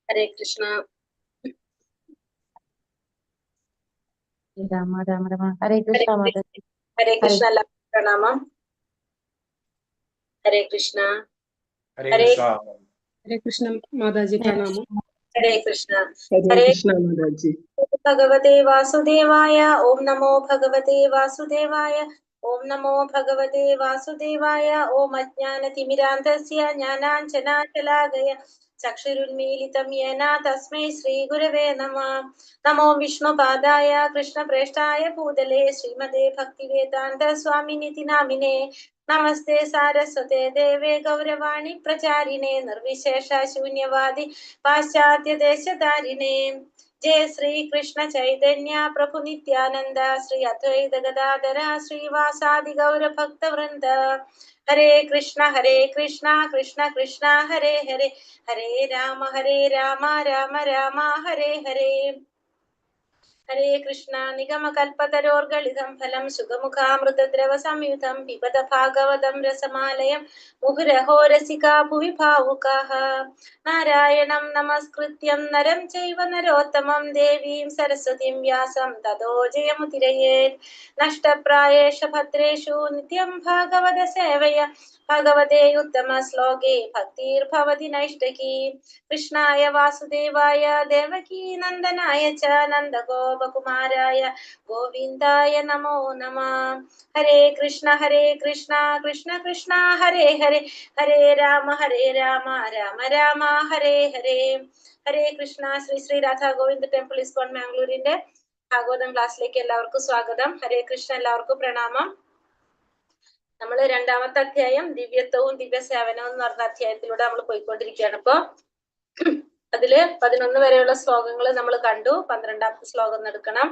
ഹരേ കൃഷ്ണ. രാമ രാമ രാമ. ഹരേ കൃഷ്ണ മാതാജി. ഹരേ കൃഷ്ണ. എല്ലാവർക്കും പ്രണാമം. ഹരേ കൃഷ്ണ. ഹരേ കൃഷ്ണ മാതാജി പ്രണാമം. ഹരേ കൃഷ്ണ. ഹരേ കൃഷ്ണ മാതാജി. ഭഗവതേ വാസുദേവായ. ഓം നമോ ഭഗവതേ വാസുദേവായ. ഓം നമോ ഭഗവതേ വാസുദേവായ. ഓം അജ്ഞാനതിമിരാന്ധസ്യ ജ്ഞാനാഞ്ജനാശലാകയ ചക്ഷുരുന്മീലിതം യേന തസ്മൈ ശ്രീഗുരവേ നമഃ. നമോ വിഷ്ണുപാദായ കൃഷ്ണപ്രേഷ്ഠായ ഭൂതലേ ശ്രീമതേ ഭക്തിവേദാന്ത സ്വാമിനിതി നാമിനേ. നമസ്തേ സാരസ്വതേ ദേവേ ഗൗരവാണി പ്രചാരിണേ നിർവിശേഷ ശൂന്യവാദി പാശ്ചാത്യ ദേശധാരിണേ. ജയ ശ്രീ കൃഷ്ണ ചൈതന്യ പ്രഭു നിത്യാനന്ദ ശ്രീ അദ്വൈത ഗദാധര ശ്രീവാസാദി ഗൗര ഭക്ത വൃന്ദ. ഹരേ കൃഷ്ണ കൃഷ്ണ കൃഷ്ണ ഹരേ ഹരേ. ഹരേ രാമ രാമ രാമ ഹരേ ഹരേ. ഹരേ കൃഷ്ണ. നിഗമകൽപതരോർഗളിതം ഫലം സുഖമുഖാമൃതദ്രവ സംയുതം പിബത ഭാഗവതം രസമാലയം മുഹുരഹോ രസികാ ഭുവി ഭാവുകാഃ. നാരായണം നമസ്കൃത്യം നരം ചൈവ നരോത്തമം ദേവീം സരസ്വതീം വ്യാസം തതോ ജയമുദിരയേത്. നഷ്ടപ്രായേഷ ഭദ്രേഷു നിത്യം ഭാഗവത സേവയ ഭഗവതേ ഉത്തമ ശ്ലോകേ ഭക്തിർഭവതി നൈഷ്ടകീ. കൃഷ്ണായ വാസുദേവായ ദേവകീ നന്ദനായ ച നന്ദഗോപകുമാരായ ഗോവിന്ദായ നമോ നമഃ. ഹരേ കൃഷ്ണ കൃഷ്ണ കൃഷ്ണ ഹരേ ഹരേ. ഹരേ രാമ രാമ രാമ ഹരേ ഹരേ. ഹരേ കൃഷ്ണ. ശ്രീ ശ്രീ രാധാ ഗോവിന്ദ് ടെമ്പിൾ ഇസ്കോൺ മാംഗ്ലൂരിന്റെ ഭാഗവതം ക്ലാസ്സിലേക്ക് എല്ലാവർക്കും സ്വാഗതം. ഹരേ കൃഷ്ണ. എല്ലാവർക്കും പ്രണാമം. നമ്മള് രണ്ടാമത്തെ അധ്യായം ദിവ്യത്വവും ദിവ്യസേവനവും എന്ന് പറഞ്ഞ അധ്യായത്തിലൂടെ നമ്മൾ പോയിക്കൊണ്ടിരിക്കുകയാണ്. അപ്പൊ അതില് 11 വരെയുള്ള ശ്ലോകങ്ങൾ നമ്മൾ കണ്ടു. 12ാമത്തെ ശ്ലോകം എടുക്കണം.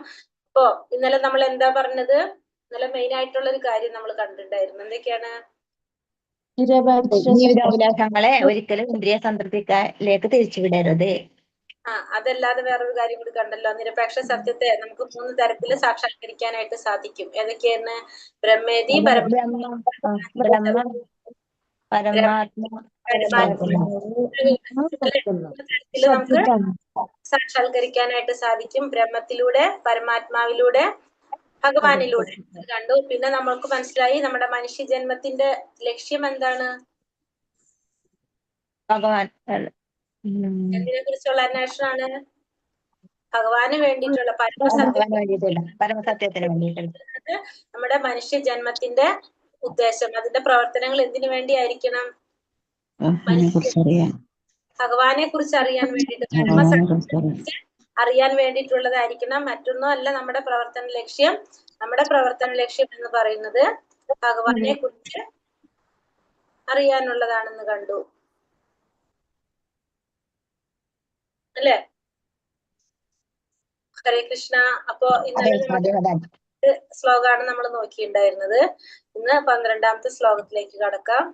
അപ്പോ ഇന്നലെ നമ്മൾ എന്താ പറഞ്ഞത്? ഇന്നലെ മെയിൻ ആയിട്ടുള്ള ഒരു കാര്യം നമ്മൾ കണ്ടിട്ടുണ്ടായിരുന്നു. എന്തൊക്കെയാണ്? ജീവിതാഭിലാഷങ്ങളെ ഒരിക്കലും ഇന്ദ്രിയ സംതൃപ്തിയിലേക്ക് തിരിച്ചുവിടരുത്. അതല്ലാതെ വേറൊരു കാര്യം കൂടി കണ്ടല്ലോ. നിരപേക്ഷ സത്യത്തെ നമുക്ക് 3 തരത്തിൽ സാക്ഷാത്കരിക്കാനായിട്ട് സാധിക്കും. ഏതൊക്കെയാണ്? ബ്രഹ്മേദി, നമുക്ക് സാക്ഷാത്കരിക്കാനായിട്ട് സാധിക്കും. ബ്രഹ്മത്തിലൂടെ, പരമാത്മാവിലൂടെ, ഭഗവാനിലൂടെ കണ്ടു. പിന്നെ നമ്മൾക്ക് മനസ്സിലായി നമ്മുടെ മനുഷ്യ ജന്മത്തിന്റെ ലക്ഷ്യം എന്താണ്? ഭഗവാൻ എന്തിനെ കുറിച്ചുള്ള അന്വേഷണമാണ്? ഭഗവാന് വേണ്ടിയിട്ടുള്ള പരമസത്യത്തിന് വേണ്ടിയിട്ടുള്ള നമ്മുടെ മനുഷ്യ ജന്മത്തിന്റെ ഉദ്ദേശം, അതിന്റെ പ്രവർത്തനങ്ങൾ എന്തിനു വേണ്ടിയായിരിക്കണം? ഭഗവാനെ കുറിച്ച് അറിയാൻ വേണ്ടിയിട്ട്, അറിയാൻ വേണ്ടിയിട്ടുള്ളതായിരിക്കണം. മറ്റൊന്നും അല്ല നമ്മുടെ പ്രവർത്തന ലക്ഷ്യം. നമ്മുടെ പ്രവർത്തന ലക്ഷ്യം എന്ന് പറയുന്നത് ഭഗവാനെ കുറിച്ച് അറിയാനുള്ളതാണെന്ന് കണ്ടു അല്ലേ? ഹരേ കൃഷ്ണ. അപ്പോ ഇന്നലെ ശ്ലോകമാണ് നമ്മൾ നോക്കിയിട്ടുണ്ടായിരുന്നത്. ഇന്ന് 12ാമത്തെ ശ്ലോകത്തിലേക്ക് കടക്കാം.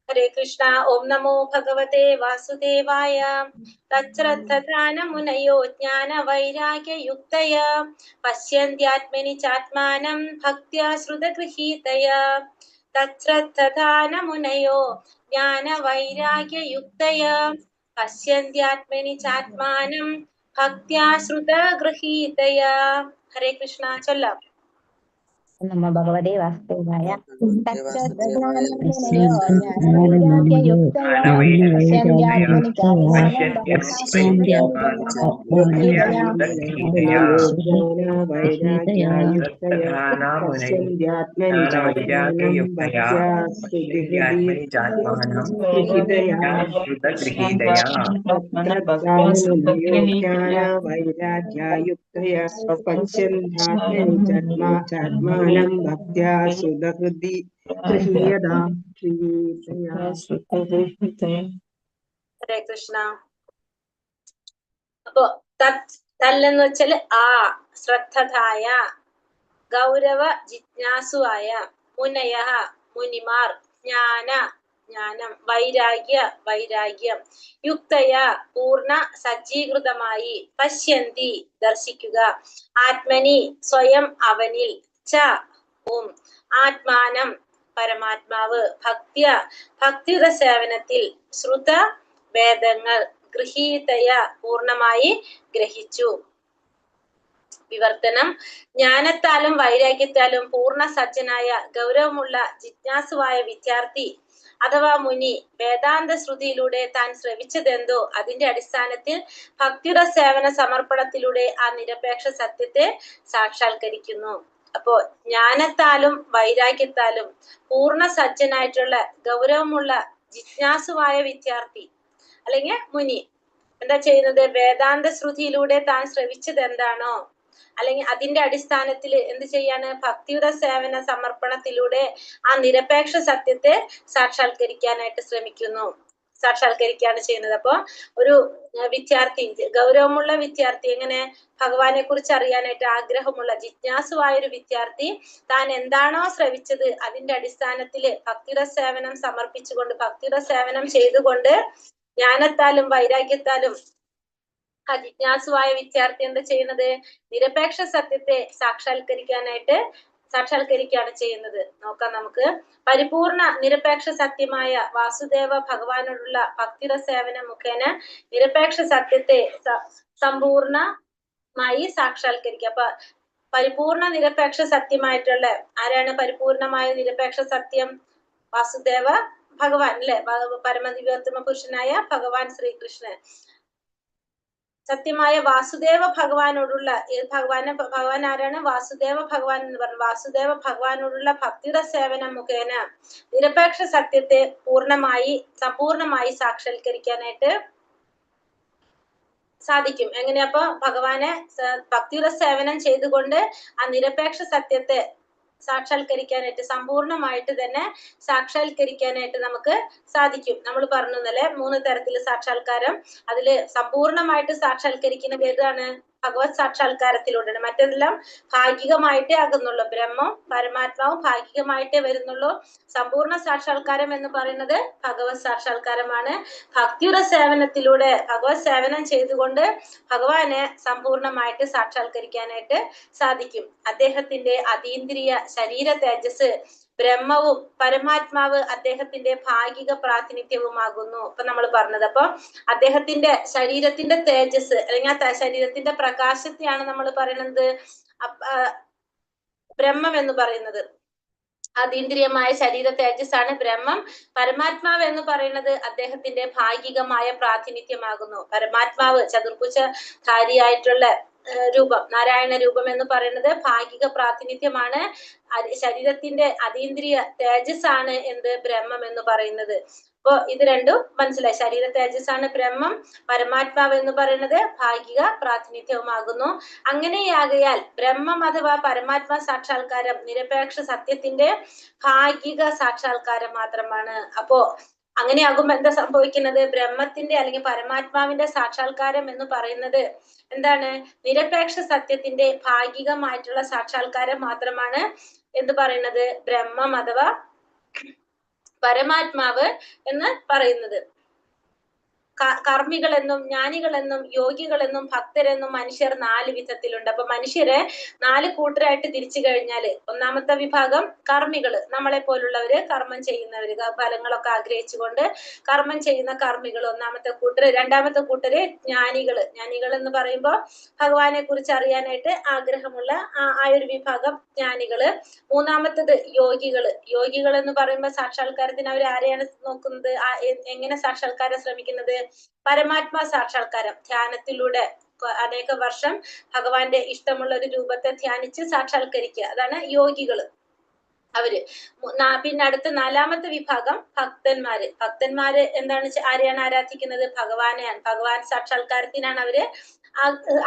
ഹരേ കൃഷ്ണ. ഓം നമോ ഭഗവതേ വാസുദേവായ. തച്ഛ്രദ്ധധാനമുനയോ ജ്ഞാന വൈരാഗ്യയുക്തയ പശ്യന്ത്യാത്മനി ചാത്മാനം ഭക്ത്യാ ശ്രുതഗൃഹീതയ. തച്ഛ്രദ്ധധാനമുനയോ ജ്ഞാന വൈരാഗ്യയുക്തയ പശ്യന്ത്യാത്മനി ചാത്മാനം ഭക്ത്യാ ശ്രുതഗൃഹീതയ. ഹരേ കൃഷ്ണ. ചൊല്ലാം. നമ ഭഗവതേ വാസുദേവായ. ഭക്ത്യാ സുതഹൃതി ഗൃഹീയതാം. ഹരേ കൃഷ്ണ. അപ്പൊ തല്ലെന്ന് വെച്ചാല് ശ്രദ്ധതായ, ഗൗരവ ജിജ്ഞാസുവായ, മുനയ മുനിമാർ, ജ്ഞാനം, വൈരാഗ്യം, യുക്തയ പൂർണ്ണ സജ്ജീകൃതമായി, പശ്യന്തി ദർശിക്കുക, ആത്മനി സ്വയം അവനിൽ, ആത്മാനം പരമാത്മാവ്, ഭക്തിയുടെ സേവനത്തിൽ, ശ്രുത വേദങ്ങൾ ഗൃഹീതയ പൂർണ്ണമായി ഗ്രഹിച്ചു. വിവർത്തനം: ജ്ഞാനത്താലും വൈരാഗ്യത്താലും പൂർണ്ണ സജ്ജനായ ഗൗരവമുള്ള ജിജ്ഞാസുവായ വിദ്യാർത്ഥി അഥവാ മുനി വേദാന്ത ശ്രുതിയിലൂടെ താൻ ശ്രവിച്ചതെന്തോ അതിന്റെ അടിസ്ഥാനത്തിൽ ഭക്തിയുടെ സേവന സമർപ്പണത്തിലൂടെ ആ നിരപേക്ഷ സത്യത്തെ സാക്ഷാത്കരിക്കുന്നു. അപ്പോ ജ്ഞാനത്താലും വൈരാഗ്യത്താലും പൂർണ്ണ സജ്ജനായിട്ടുള്ള ഗൗരവമുള്ള ജിജ്ഞാസുവായ വിദ്യാർത്ഥി അല്ലെങ്കിൽ മുനി എന്താ ചെയ്യുന്നത്? വേദാന്ത ശ്രുതിയിലൂടെ താൻ ശ്രവിച്ചത് എന്താണോ അല്ലെങ്കിൽ അതിന്റെ അടിസ്ഥാനത്തിൽ എന്ത് ചെയ്യാണ്? ഭക്തിയുടെ സേവന സമർപ്പണത്തിലൂടെ ആ നിരപേക്ഷ സത്യത്തെ സാക്ഷാത്കരിക്കാനായിട്ട് സാക്ഷാത്കരിക്കുകയാണ് ചെയ്യുന്നത്. അപ്പൊ ഒരു വിദ്യാർത്ഥി, ഗൗരവമുള്ള വിദ്യാർത്ഥി, എങ്ങനെ ഭഗവാനെ കുറിച്ച് അറിയാനായിട്ട് ആഗ്രഹമുള്ള ജിജ്ഞാസുവായ ഒരു വിദ്യാർത്ഥി താൻ എന്താണോ ശ്രവിച്ചത് അതിന്റെ അടിസ്ഥാനത്തില് ഭക്തിയുടെ സേവനം സമർപ്പിച്ചുകൊണ്ട് ഭക്തിയുടെ സേവനം ചെയ്തുകൊണ്ട് ജ്ഞാനത്താലും വൈരാഗ്യത്താലും ആ ജിജ്ഞാസുവായ വിദ്യാർത്ഥി എന്താ ചെയ്യുന്നത്? നിരപേക്ഷ സത്യത്തെ സാക്ഷാത്കരിക്കുകയാണ് ചെയ്യുന്നത്. നോക്കാം നമുക്ക്. പരിപൂർണ നിരപേക്ഷ സത്യമായ വാസുദേവ ഭഗവാനോടുള്ള ഭക്തിയുടെ സേവനം മുഖേന നിരപേക്ഷ സത്യത്തെ സമ്പൂർണമായി സാക്ഷാത്കരിക്കുക. അപ്പൊ പരിപൂർണ നിരപേക്ഷ സത്യമായിട്ടുള്ള ആരാണ്? പരിപൂർണമായ നിരപേക്ഷ സത്യം വാസുദേവ ഭഗവാൻ അല്ലെ, പരമദിവ്യോത്തമ പുരുഷനായ ഭഗവാൻ ശ്രീകൃഷ്ണൻ. സത്യമായ വാസുദേവ ഭഗവാനോടുള്ള ഭഗവാൻ ആരാണ്? വാസുദേവ ഭഗവാൻ എന്ന് പറഞ്ഞു. വാസുദേവ ഭഗവാനോടുള്ള ഭക്തിയുടെ സേവനം മുഖേന നിരപേക്ഷ സത്യത്തെ സമ്പൂർണമായി സാക്ഷാത്കരിക്കാനായിട്ട് സാധിക്കും. എങ്ങനെയപ്പോ? ഭഗവാനെ ഭക്തിയുടെ സേവനം ചെയ്തുകൊണ്ട് ആ നിരപേക്ഷ സത്യത്തെ സാക്ഷാത്കരിക്കാനായിട്ട് സമ്പൂർണമായിട്ട് തന്നെ സാക്ഷാത്കരിക്കാനായിട്ട് നമുക്ക് സാധിക്കും. നമ്മൾ പറഞ്ഞു ഇന്നലെ 3 തരത്തില് സാക്ഷാത്കാരം. അതില് സമ്പൂർണമായിട്ട് സാക്ഷാത്കരിക്കുന്നത് ഏതാണ്? ഭഗവത് സാക്ഷാത്കാരത്തിലൂടെയാണ്. മറ്റെല്ലാം ഭാഗികമായിട്ടേ ആകുന്നുള്ളൂ. ബ്രഹ്മം പരമാത്മാവും ഭാഗികമായിട്ടേ വരുന്നുള്ളൂ. സമ്പൂർണ്ണ സാക്ഷാത്കാരം എന്ന് പറയുന്നത് ഭഗവത് സാക്ഷാത്കാരമാണ്. ഭക്തിയുടെ സേവനത്തിലൂടെ ഭഗവത് സേവനം ചെയ്തുകൊണ്ട് ഭഗവാനെ സമ്പൂർണമായിട്ട് സാക്ഷാത്കരിക്കാനായിട്ട് സാധിക്കും. അദ്ദേഹത്തിന്റെ അതീന്ദ്രിയ ശരീര തേജസ് ബ്രഹ്മവും പരമാത്മാവ് അദ്ദേഹത്തിന്റെ ഭാഗിക പ്രാതിനിധ്യവുമാകുന്നു. ഇപ്പൊ നമ്മൾ പറഞ്ഞത്. അപ്പൊ അദ്ദേഹത്തിന്റെ ശരീരത്തിന്റെ തേജസ് അല്ലെങ്കിൽ ആ ശരീരത്തിന്റെ പ്രകാശത്തെയാണ് നമ്മൾ പറയുന്നത് ബ്രഹ്മം എന്ന് പറയുന്നത്. അതീന്ദ്രിയമായ ശരീര തേജസ്സാണ് ബ്രഹ്മം. പരമാത്മാവ് എന്ന് പറയുന്നത് അദ്ദേഹത്തിന്റെ ഭാഗികമായ പ്രാതിനിധ്യമാകുന്നു. പരമാത്മാവ് ചതുർഭുജധാരിയായിട്ടുള്ള രൂപം, നാരായണ രൂപം എന്ന് പറയുന്നത് ഭാഗിക പ്രാതിനിധ്യമാണ്. ശരീരത്തിന്റെ അതീന്ദ്രിയ തേജസ്സാണ് എന്ത്? ബ്രഹ്മം എന്ന് പറയുന്നത്. അപ്പൊ ഇത് രണ്ടും മനസ്സിലായി. ശരീര തേജസ്സാണ് ബ്രഹ്മം, പരമാത്മാവ് എന്ന് പറയുന്നത് ഭാഗിക പ്രാതിനിധ്യവുമാകുന്നു. അങ്ങനെയാകയാൽ ബ്രഹ്മം അഥവാ പരമാത്മാ സാക്ഷാത്കാരം നിരപേക്ഷ സത്യത്തിന്റെ ഭാഗിക സാക്ഷാത്കാരം മാത്രമാണ്. അപ്പോ അങ്ങനെയാകുമ്പോ എന്താ സംഭവിക്കുന്നത്? ബ്രഹ്മത്തിന്റെ അല്ലെങ്കിൽ പരമാത്മാവിന്റെ സാക്ഷാത്കാരം എന്ന് പറയുന്നത് എന്താണ്? നിരപേക്ഷ സത്യത്തിന്റെ ഭാഗികമായിട്ടുള്ള സാക്ഷാത്കാരം മാത്രമാണ് എന്ന് പറയുന്നത് ബ്രഹ്മം അഥവാ പരമാത്മാവ് എന്ന് പറയുന്നത്. കർമ്മികളെന്നും ജ്ഞാനികളെന്നും യോഗികളെന്നും ഭക്തരെന്നും മനുഷ്യർ 4 വിധത്തിലുണ്ട്. അപ്പൊ മനുഷ്യരെ 4 കൂട്ടരായിട്ട് തിരിച്ചു കഴിഞ്ഞാല് ഒന്നാമത്തെ വിഭാഗം കർമ്മികള്, നമ്മളെ പോലുള്ളവര്, കർമ്മം ചെയ്യുന്നവര്, ഫലങ്ങളൊക്കെ ആഗ്രഹിച്ചുകൊണ്ട് കർമ്മം ചെയ്യുന്ന കർമ്മികൾ ഒന്നാമത്തെ കൂട്ടര്. രണ്ടാമത്തെ കൂട്ടര് ജ്ഞാനികള്. ജ്ഞാനികൾ എന്ന് പറയുമ്പോൾ ഭഗവാനെ കുറിച്ച് അറിയാനായിട്ട് ആഗ്രഹമുള്ള ആ ഒരു വിഭാഗം ജ്ഞാനികള്. മൂന്നാമത്തത് യോഗികള്. യോഗികൾ എന്ന് പറയുമ്പോൾ സാക്ഷാത്കാരത്തിന് അവർ ആരെയാണ് നോക്കുന്നത്? എങ്ങനെ സാക്ഷാത്കാരം ശ്രമിക്കുന്നത്? പരമാത്മാ സാക്ഷാത്കാരം ധ്യാനത്തിലൂടെ അനേക വർഷം ഭഗവാന്റെ ഇഷ്ടമുള്ള ഒരു രൂപത്തെ ധ്യാനിച്ച് സാക്ഷാത്കരിക്കുക, അതാണ് യോഗികള് അവര്. പിന്നെ അടുത്ത 4ാമത്തെ വിഭാഗം ഭക്തന്മാര്. ഭക്തന്മാര് എന്താണ്? ആരെയാണ് ആരാധിക്കുന്നത്? ഭഗവാനെയാണ്. ഭഗവാൻ സാക്ഷാത്കാരത്തിനാണ് അവര്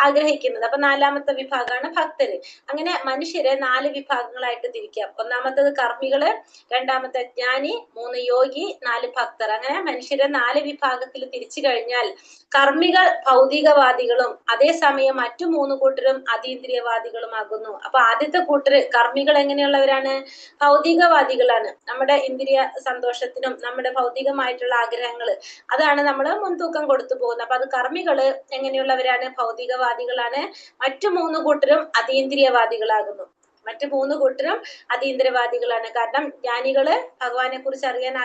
ആഗ്രഹിക്കുന്നത്. അപ്പൊ 4ാമത്തെ വിഭാഗമാണ് ഭക്തര്. അങ്ങനെ മനുഷ്യരെ 4 വിഭാഗങ്ങളായിട്ട് തിരിക്കാം. ഒന്നാമത്തത് കർമ്മികള്, രണ്ടാമത്തെ ജ്ഞാനി, 3 യോഗി, 4 ഭക്തർ. അങ്ങനെ മനുഷ്യരെ 4 വിഭാഗത്തിൽ തിരിച്ചു കഴിഞ്ഞാൽ കർമ്മികൾ ഭൗതികവാദികളും അതേസമയം മറ്റു 3 കൂട്ടരും അതീന്ദ്രിയവാദികളുമാകുന്നു. അപ്പൊ ആദ്യത്തെ കൂട്ടര് കർമ്മികൾ എങ്ങനെയുള്ളവരാണ്? ഭൗതികവാദികളാണ്. നമ്മുടെ ഇന്ദ്രിയ സന്തോഷത്തിനും നമ്മുടെ ഭൗതികമായിട്ടുള്ള ആഗ്രഹങ്ങള് അതാണ് നമ്മൾ മുൻതൂക്കം കൊടുത്തു പോകുന്നത്. അപ്പൊ അത് കർമ്മികള് എങ്ങനെയുള്ളവരാണ്? ഭൗതികവാദികളാണ്. മറ്റു 3 കൂട്ടരും അതീന്ദ്രിയവാദികളാകുന്നു. മറ്റു 3 കൂട്ടരും അതീന്ദ്രിയവാദികളാണ്. കാരണം ജ്ഞാനികള് ഭഗവാനെ കുറിച്ച് അറിയാൻ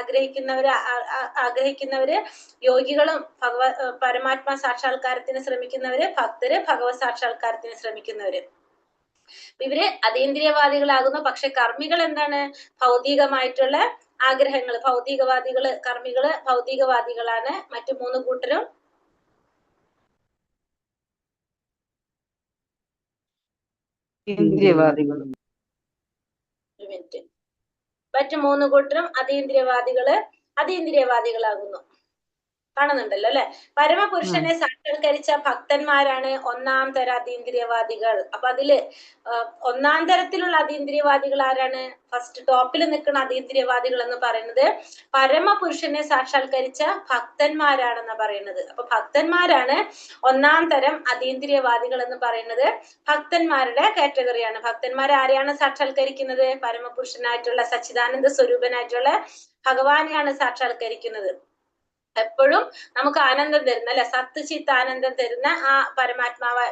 ആഗ്രഹിക്കുന്നവര്, യോഗികളും പരമാത്മാ സാക്ഷാത്കാരത്തിന് ശ്രമിക്കുന്നവര്, ഭക്തര് ഭഗവത് സാക്ഷാത്കാരത്തിന് ശ്രമിക്കുന്നവര്. ഇവര് അതീന്ദ്രിയവാദികളാകുന്നു. പക്ഷെ കർമ്മികൾ എന്താണ്? ഭൗതികമായിട്ടുള്ള ആഗ്രഹങ്ങൾ, കർമ്മികള് ഭൗതികവാദികളാണ്. മറ്റു 3 കൂട്ടരും ഇന്ദ്രിയവാദികൾ. മറ്റു 3 കൂട്ടരും അതീന്ദ്രിയവാദികളാകുന്നു. കാണുന്നുണ്ടല്ലോ അല്ലെ? പരമപുരുഷനെ സാക്ഷാത്കരിച്ച ഭക്തന്മാരാണ് 1-ാം തര അതീന്ദ്രിയവാദികൾ. അപ്പൊ അതില് 1-ാം തരത്തിലുള്ള അതീന്ദ്രിയവാദികൾ ആരാണ്? ഫസ്റ്റ് ടോപ്പിൽ നിൽക്കുന്ന അതീന്ദ്രിയവാദികൾ എന്ന് പറയുന്നത് പരമപുരുഷനെ സാക്ഷാത്കരിച്ച ഭക്തന്മാരാണെന്ന പറയുന്നത്. അപ്പൊ ഭക്തന്മാരാണ് 1-ാം തരം അതീന്ദ്രിയവാദികൾ എന്ന് പറയുന്നത്. ഭക്തന്മാരുടെ കാറ്റഗറിയാണ്. ഭക്തന്മാർ ആരെയാണ് സാക്ഷാത്കരിക്കുന്നത്? പരമപുരുഷനായിട്ടുള്ള സച്ചിദാനന്ദ സ്വരൂപനായിട്ടുള്ള ഭഗവാനെയാണ് സാക്ഷാത്കരിക്കുന്നത്. എപ്പോഴും നമുക്ക് ആനന്ദം തരുന്ന അല്ലെ, സത്ത് ചിത്ത് ആനന്ദം തരുന്ന ആ പരമാത്മാവ്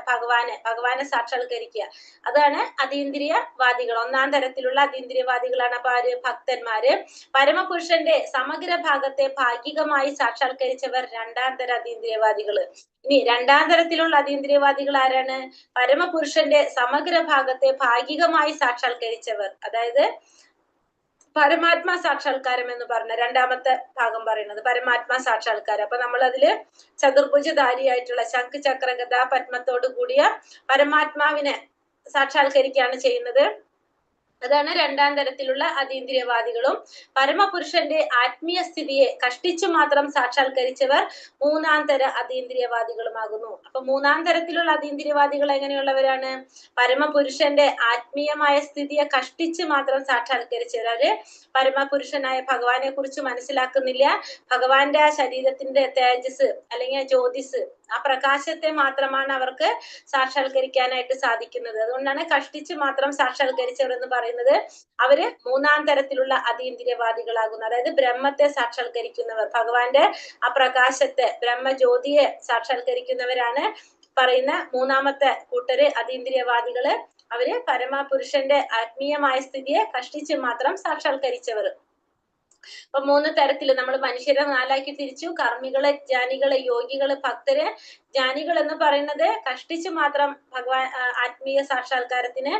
ഭഗവാനെ സാക്ഷാത്കരിക്കുക. അതാണ് അതീന്ദ്രിയവാദികൾ. 1-ാം തരത്തിലുള്ള അതീന്ദ്രിയവാദികളാണ് അപ്പൊ ആര്? ഭക്തന്മാര്. പരമപുരുഷന്റെ സമഗ്ര ഭാഗത്തെ ഭാഗികമായി സാക്ഷാത്കരിച്ചവർ 2-ാം തര അതീന്ദ്രിയവാദികള്. ഇനി 2-ാം തരത്തിലുള്ള അതീന്ദ്രിയവാദികൾ ആരാണ്? പരമപുരുഷന്റെ സമഗ്ര ഭാഗത്തെ ഭാഗികമായി സാക്ഷാത്കരിച്ചവർ. അതായത് പരമാത്മാ സാക്ഷാത്കാരം എന്ന് പറഞ്ഞ 2-ാമത്തെ ഭാഗം പറയുന്നത് പരമാത്മാ സാക്ഷാത്കാരം. അപ്പൊ നമ്മൾ അതില് ചതുർഭുജധാരിയായിട്ടുള്ള ശംഖ് ചക്ര ഗദാ പത്മത്തോട് കൂടിയ പരമാത്മാവിനെ സാക്ഷാത്കരിക്കുകയാണ് ചെയ്യുന്നത്. അതാണ് 2-ാം തരത്തിലുള്ള അതീന്ദ്രിയവാദികളും. പരമപുരുഷന്റെ ആത്മീയ സ്ഥിതിയെ കഷ്ടിച്ചു മാത്രം സാക്ഷാത്കരിച്ചവർ 3-ാം തര അതീന്ദ്രിയവാദികളുമാകുന്നു. അപ്പൊ 3-ാം തരത്തിലുള്ള അതീന്ദ്രിയവാദികൾ എങ്ങനെയുള്ളവരാണ്? പരമപുരുഷന്റെ ആത്മീയമായ സ്ഥിതിയെ കഷ്ടിച്ചു മാത്രം സാക്ഷാത്കരിച്ചവര്. പരമപുരുഷനായ ഭഗവാനെ കുറിച്ച് മനസ്സിലാക്കുന്നില്ല. ഭഗവാന്റെ ആ ശരീരത്തിന്റെ തേജസ് അല്ലെങ്കിൽ ജ്യോതിസ്, ആ പ്രകാശത്തെ മാത്രമാണ് അവർക്ക് സാക്ഷാത്കരിക്കാനായിട്ട് സാധിക്കുന്നത്. അതുകൊണ്ടാണ് കഷ്ടിച്ച് മാത്രം സാക്ഷാത്കരിച്ചവർ എന്ന് പറയുന്നത്. അവര് 3-ാം തരത്തിലുള്ള അതീന്ദ്രിയവാദികളാകുന്നു. അതായത് ബ്രഹ്മത്തെ സാക്ഷാത്കരിക്കുന്നവർ, ഭഗവാന്റെ ആ പ്രകാശത്തെ, ബ്രഹ്മജ്യോതിയെ സാക്ഷാത്കരിക്കുന്നവരാണ് പറയുന്ന 3-ാമത്തെ കൂട്ടര് അതീന്ദ്രിയവാദികള്. അവര് പരമപുരുഷന്റെ ആത്മീയമായ സ്ഥിതിയെ കഷ്ടിച്ച് മാത്രം സാക്ഷാത്കരിച്ചവർ. അപ്പൊ 3 തരത്തില് നമ്മൾ മനുഷ്യരെ 4ആക്കി തിരിച്ചു. കർമ്മികള്, ജ്ഞാനികള്, യോഗികള്, ഭക്തര്. ജ്ഞാനികൾ എന്ന് പറയുന്നത് കഷ്ടിച്ച് മാത്രം ഭഗവാൻ ആത്മീയ സാക്ഷാത്കാരത്തിന്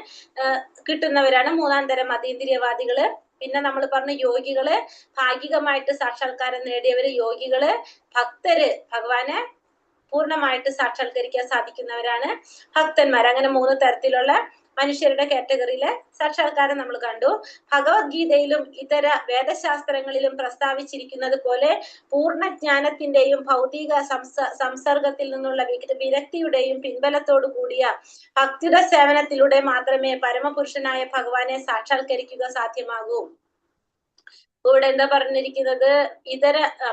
കിട്ടുന്നവരാണ് 3-ാം തരം അതീന്ദ്രിയവാദികള്. പിന്നെ നമ്മൾ പറഞ്ഞ യോഗികള്, ഭാഗികമായിട്ട് സാക്ഷാത്കാരം നേടിയവര് യോഗികള്. ഭക്തര്, ഭഗവാനെ പൂർണ്ണമായിട്ട് സാക്ഷാത്കരിക്കാൻ സാധിക്കുന്നവരാണ് ഭക്തന്മാർ. അങ്ങനെ 3 തരത്തിലുള്ള മനുഷ്യരുടെ കാറ്റഗറിയിലെ സാക്ഷാത്കാരം നമ്മൾ കണ്ടു. ഭഗവത്ഗീതയിലും ഇതര വേദശാസ്ത്രങ്ങളിലും പ്രസ്താവിച്ചിരിക്കുന്നത് പോലെ പൂർണ്ണജ്ഞാനത്തിന്റെയും ഭൗതിക സംസർഗത്തിൽ നിന്നുള്ള വിരക്തിയുടെയും പിൻബലത്തോടു കൂടിയ ഭക്തിയുടെ സേവനത്തിലൂടെ മാത്രമേ പരമപുരുഷനായ ഭഗവാനെ സാക്ഷാത്കരിക്കുക സാധ്യമാകൂ. ഇവിടെ എന്താ പറഞ്ഞിരിക്കുന്നത്?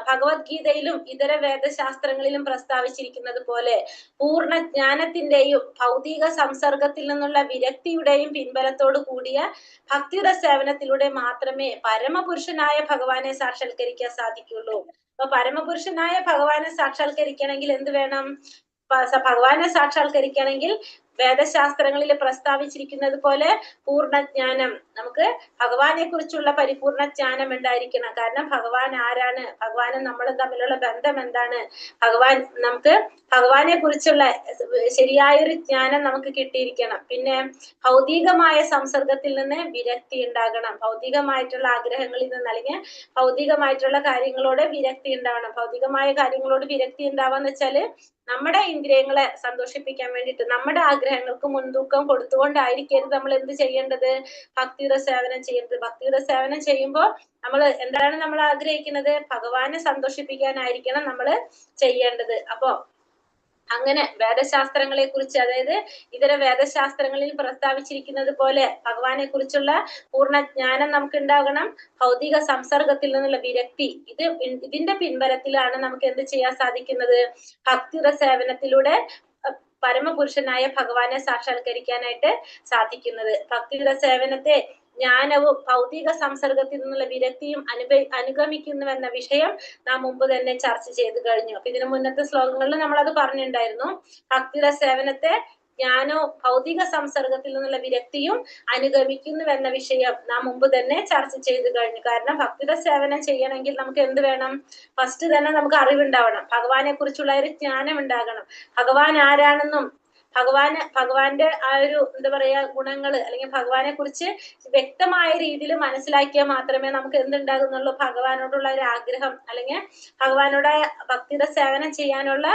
ഭഗവത്ഗീതയിലും ഇതര വേദശാസ്ത്രങ്ങളിലും പ്രസ്താവിച്ചിരിക്കുന്നത് പോലെ പൂർണ്ണജ്ഞാനത്തിന്റെയും ഭൗതിക സംസർഗത്തിൽ നിന്നുള്ള വിരക്തിയുടെയും പിൻബലത്തോടു കൂടിയ ഭക്തിയുടെ സേവനത്തിലൂടെ മാത്രമേ പരമപുരുഷനായ ഭഗവാനെ സാക്ഷാത്കരിക്കാൻ സാധിക്കുള്ളൂ. അപ്പൊ പരമപുരുഷനായ ഭഗവാനെ സാക്ഷാത്കരിക്കണമെങ്കിൽ എന്ത് വേണം? ഭഗവാനെ സാക്ഷാത്കരിക്കണമെങ്കിൽ വേദശാസ്ത്രങ്ങളിൽ പ്രസ്താവിച്ചിരിക്കുന്നത് പോലെ പൂർണ്ണജ്ഞാനം, നമുക്ക് ഭഗവാനെ കുറിച്ചുള്ള പരിപൂർണ ജ്ഞാനം ഉണ്ടായിരിക്കണം. കാരണം ഭഗവാൻ ആരാണ്, ഭഗവാനും നമ്മളും തമ്മിലുള്ള ബന്ധം എന്താണ്, നമുക്ക് ഭഗവാനെ കുറിച്ചുള്ള ശരിയായൊരു ജ്ഞാനം നമുക്ക് കിട്ടിയിരിക്കണം. പിന്നെ ഭൗതികമായ സംസർഗത്തിൽ നിന്ന് വിരക്തി ഉണ്ടാകണം. ഭൗതികമായിട്ടുള്ള ആഗ്രഹങ്ങളിൽ നിന്ന് അല്ലെങ്കിൽ ഭൗതികമായിട്ടുള്ള കാര്യങ്ങളോട് വിരക്തി ഉണ്ടാവണം. ഭൗതികമായ കാര്യങ്ങളോട് വിരക്തി ഉണ്ടാവാന്ന് വെച്ചാല് നമ്മുടെ ഇന്ദ്രിയങ്ങളെ സന്തോഷിപ്പിക്കാൻ വേണ്ടിയിട്ട് നമ്മുടെ ആഗ്രഹങ്ങൾക്ക് മുൻതൂക്കം കൊടുത്തുകൊണ്ടായിരിക്കരുത് നമ്മൾ എന്ത് ചെയ്യേണ്ടത്? ഭക്തിയുടെ സേവനം ചെയ്യേണ്ടത്. ഭക്തിയുടെ സേവനം ചെയ്യുമ്പോൾ എന്താണ് നമ്മൾ ആഗ്രഹിക്കുന്നത്? ഭഗവാനെ സന്തോഷിപ്പിക്കാനായിരിക്കണം നമ്മൾ ചെയ്യേണ്ടത്. അപ്പൊ അങ്ങനെ വേദശാസ്ത്രങ്ങളെ കുറിച്ച്, അതായത് ഇതര വേദശാസ്ത്രങ്ങളിൽ പ്രസ്താവിച്ചിരിക്കുന്നത് പോലെ ഭഗവാനെ കുറിച്ചുള്ള പൂർണ്ണ ജ്ഞാനം നമുക്ക് ഉണ്ടാകണം. ഭൗതിക സംസർഗത്തിൽ നിന്നുള്ള വിരക്തി, ഇതിന്റെ പിൻബലത്തിലാണ് നമുക്ക് എന്ത് ചെയ്യാൻ സാധിക്കുന്നത്? ഭക്തിയുടെ സേവനത്തിലൂടെ പരമപുരുഷനായ ഭഗവാനെ സാക്ഷാത്കരിക്കാനായിട്ട് സാധിക്കുന്നത്. ഭക്തിയുടെ സേവനത്തെ ജ്ഞാനവും ഭൗതിക സംസർഗത്തിൽ നിന്നുള്ള വിരക്തിയും അനുഗമിക്കുന്നുവെന്ന വിഷയം നാം മുമ്പ് തന്നെ ചർച്ച ചെയ്ത് കഴിഞ്ഞു. അപ്പൊ ഇതിനു മുന്നത്തെ ശ്ലോകങ്ങളിൽ നമ്മൾ അത് പറഞ്ഞിട്ടുണ്ടായിരുന്നു. ഭക്തിയുടെ സേവനത്തെ ജ്ഞാനവും ഭൗതിക സംസർഗത്തിൽ നിന്നുള്ള വിരക്തിയും അനുഗമിക്കുന്നുവെന്ന വിഷയം നാം മുമ്പ് തന്നെ ചർച്ച ചെയ്തു കഴിഞ്ഞു. കാരണം ഭക്തിയുടെ സേവനം ചെയ്യണമെങ്കിൽ നമുക്ക് എന്ത് വേണം? ഫസ്റ്റ് തന്നെ നമുക്ക് അറിവുണ്ടാവണം, ഭഗവാനെ കുറിച്ചുള്ള ഒരു ജ്ഞാനം ഉണ്ടാകണം, ഭഗവാൻ ആരാണെന്നും ഭഗവാന്റെ ആ ഒരു എന്താ പറയാ ഗുണങ്ങള് അല്ലെങ്കിൽ ഭഗവാനെ കുറിച്ച് വ്യക്തമായ രീതിയിൽ മനസ്സിലാക്കിയാൽ മാത്രമേ നമുക്ക് എന്തുണ്ടാകുന്നുള്ളൂ? ഭഗവാനോടുള്ള ഒരു ആഗ്രഹം അല്ലെങ്കിൽ ഭഗവാനോട് ഭക്തിയുടെ സേവനം ചെയ്യാനുള്ള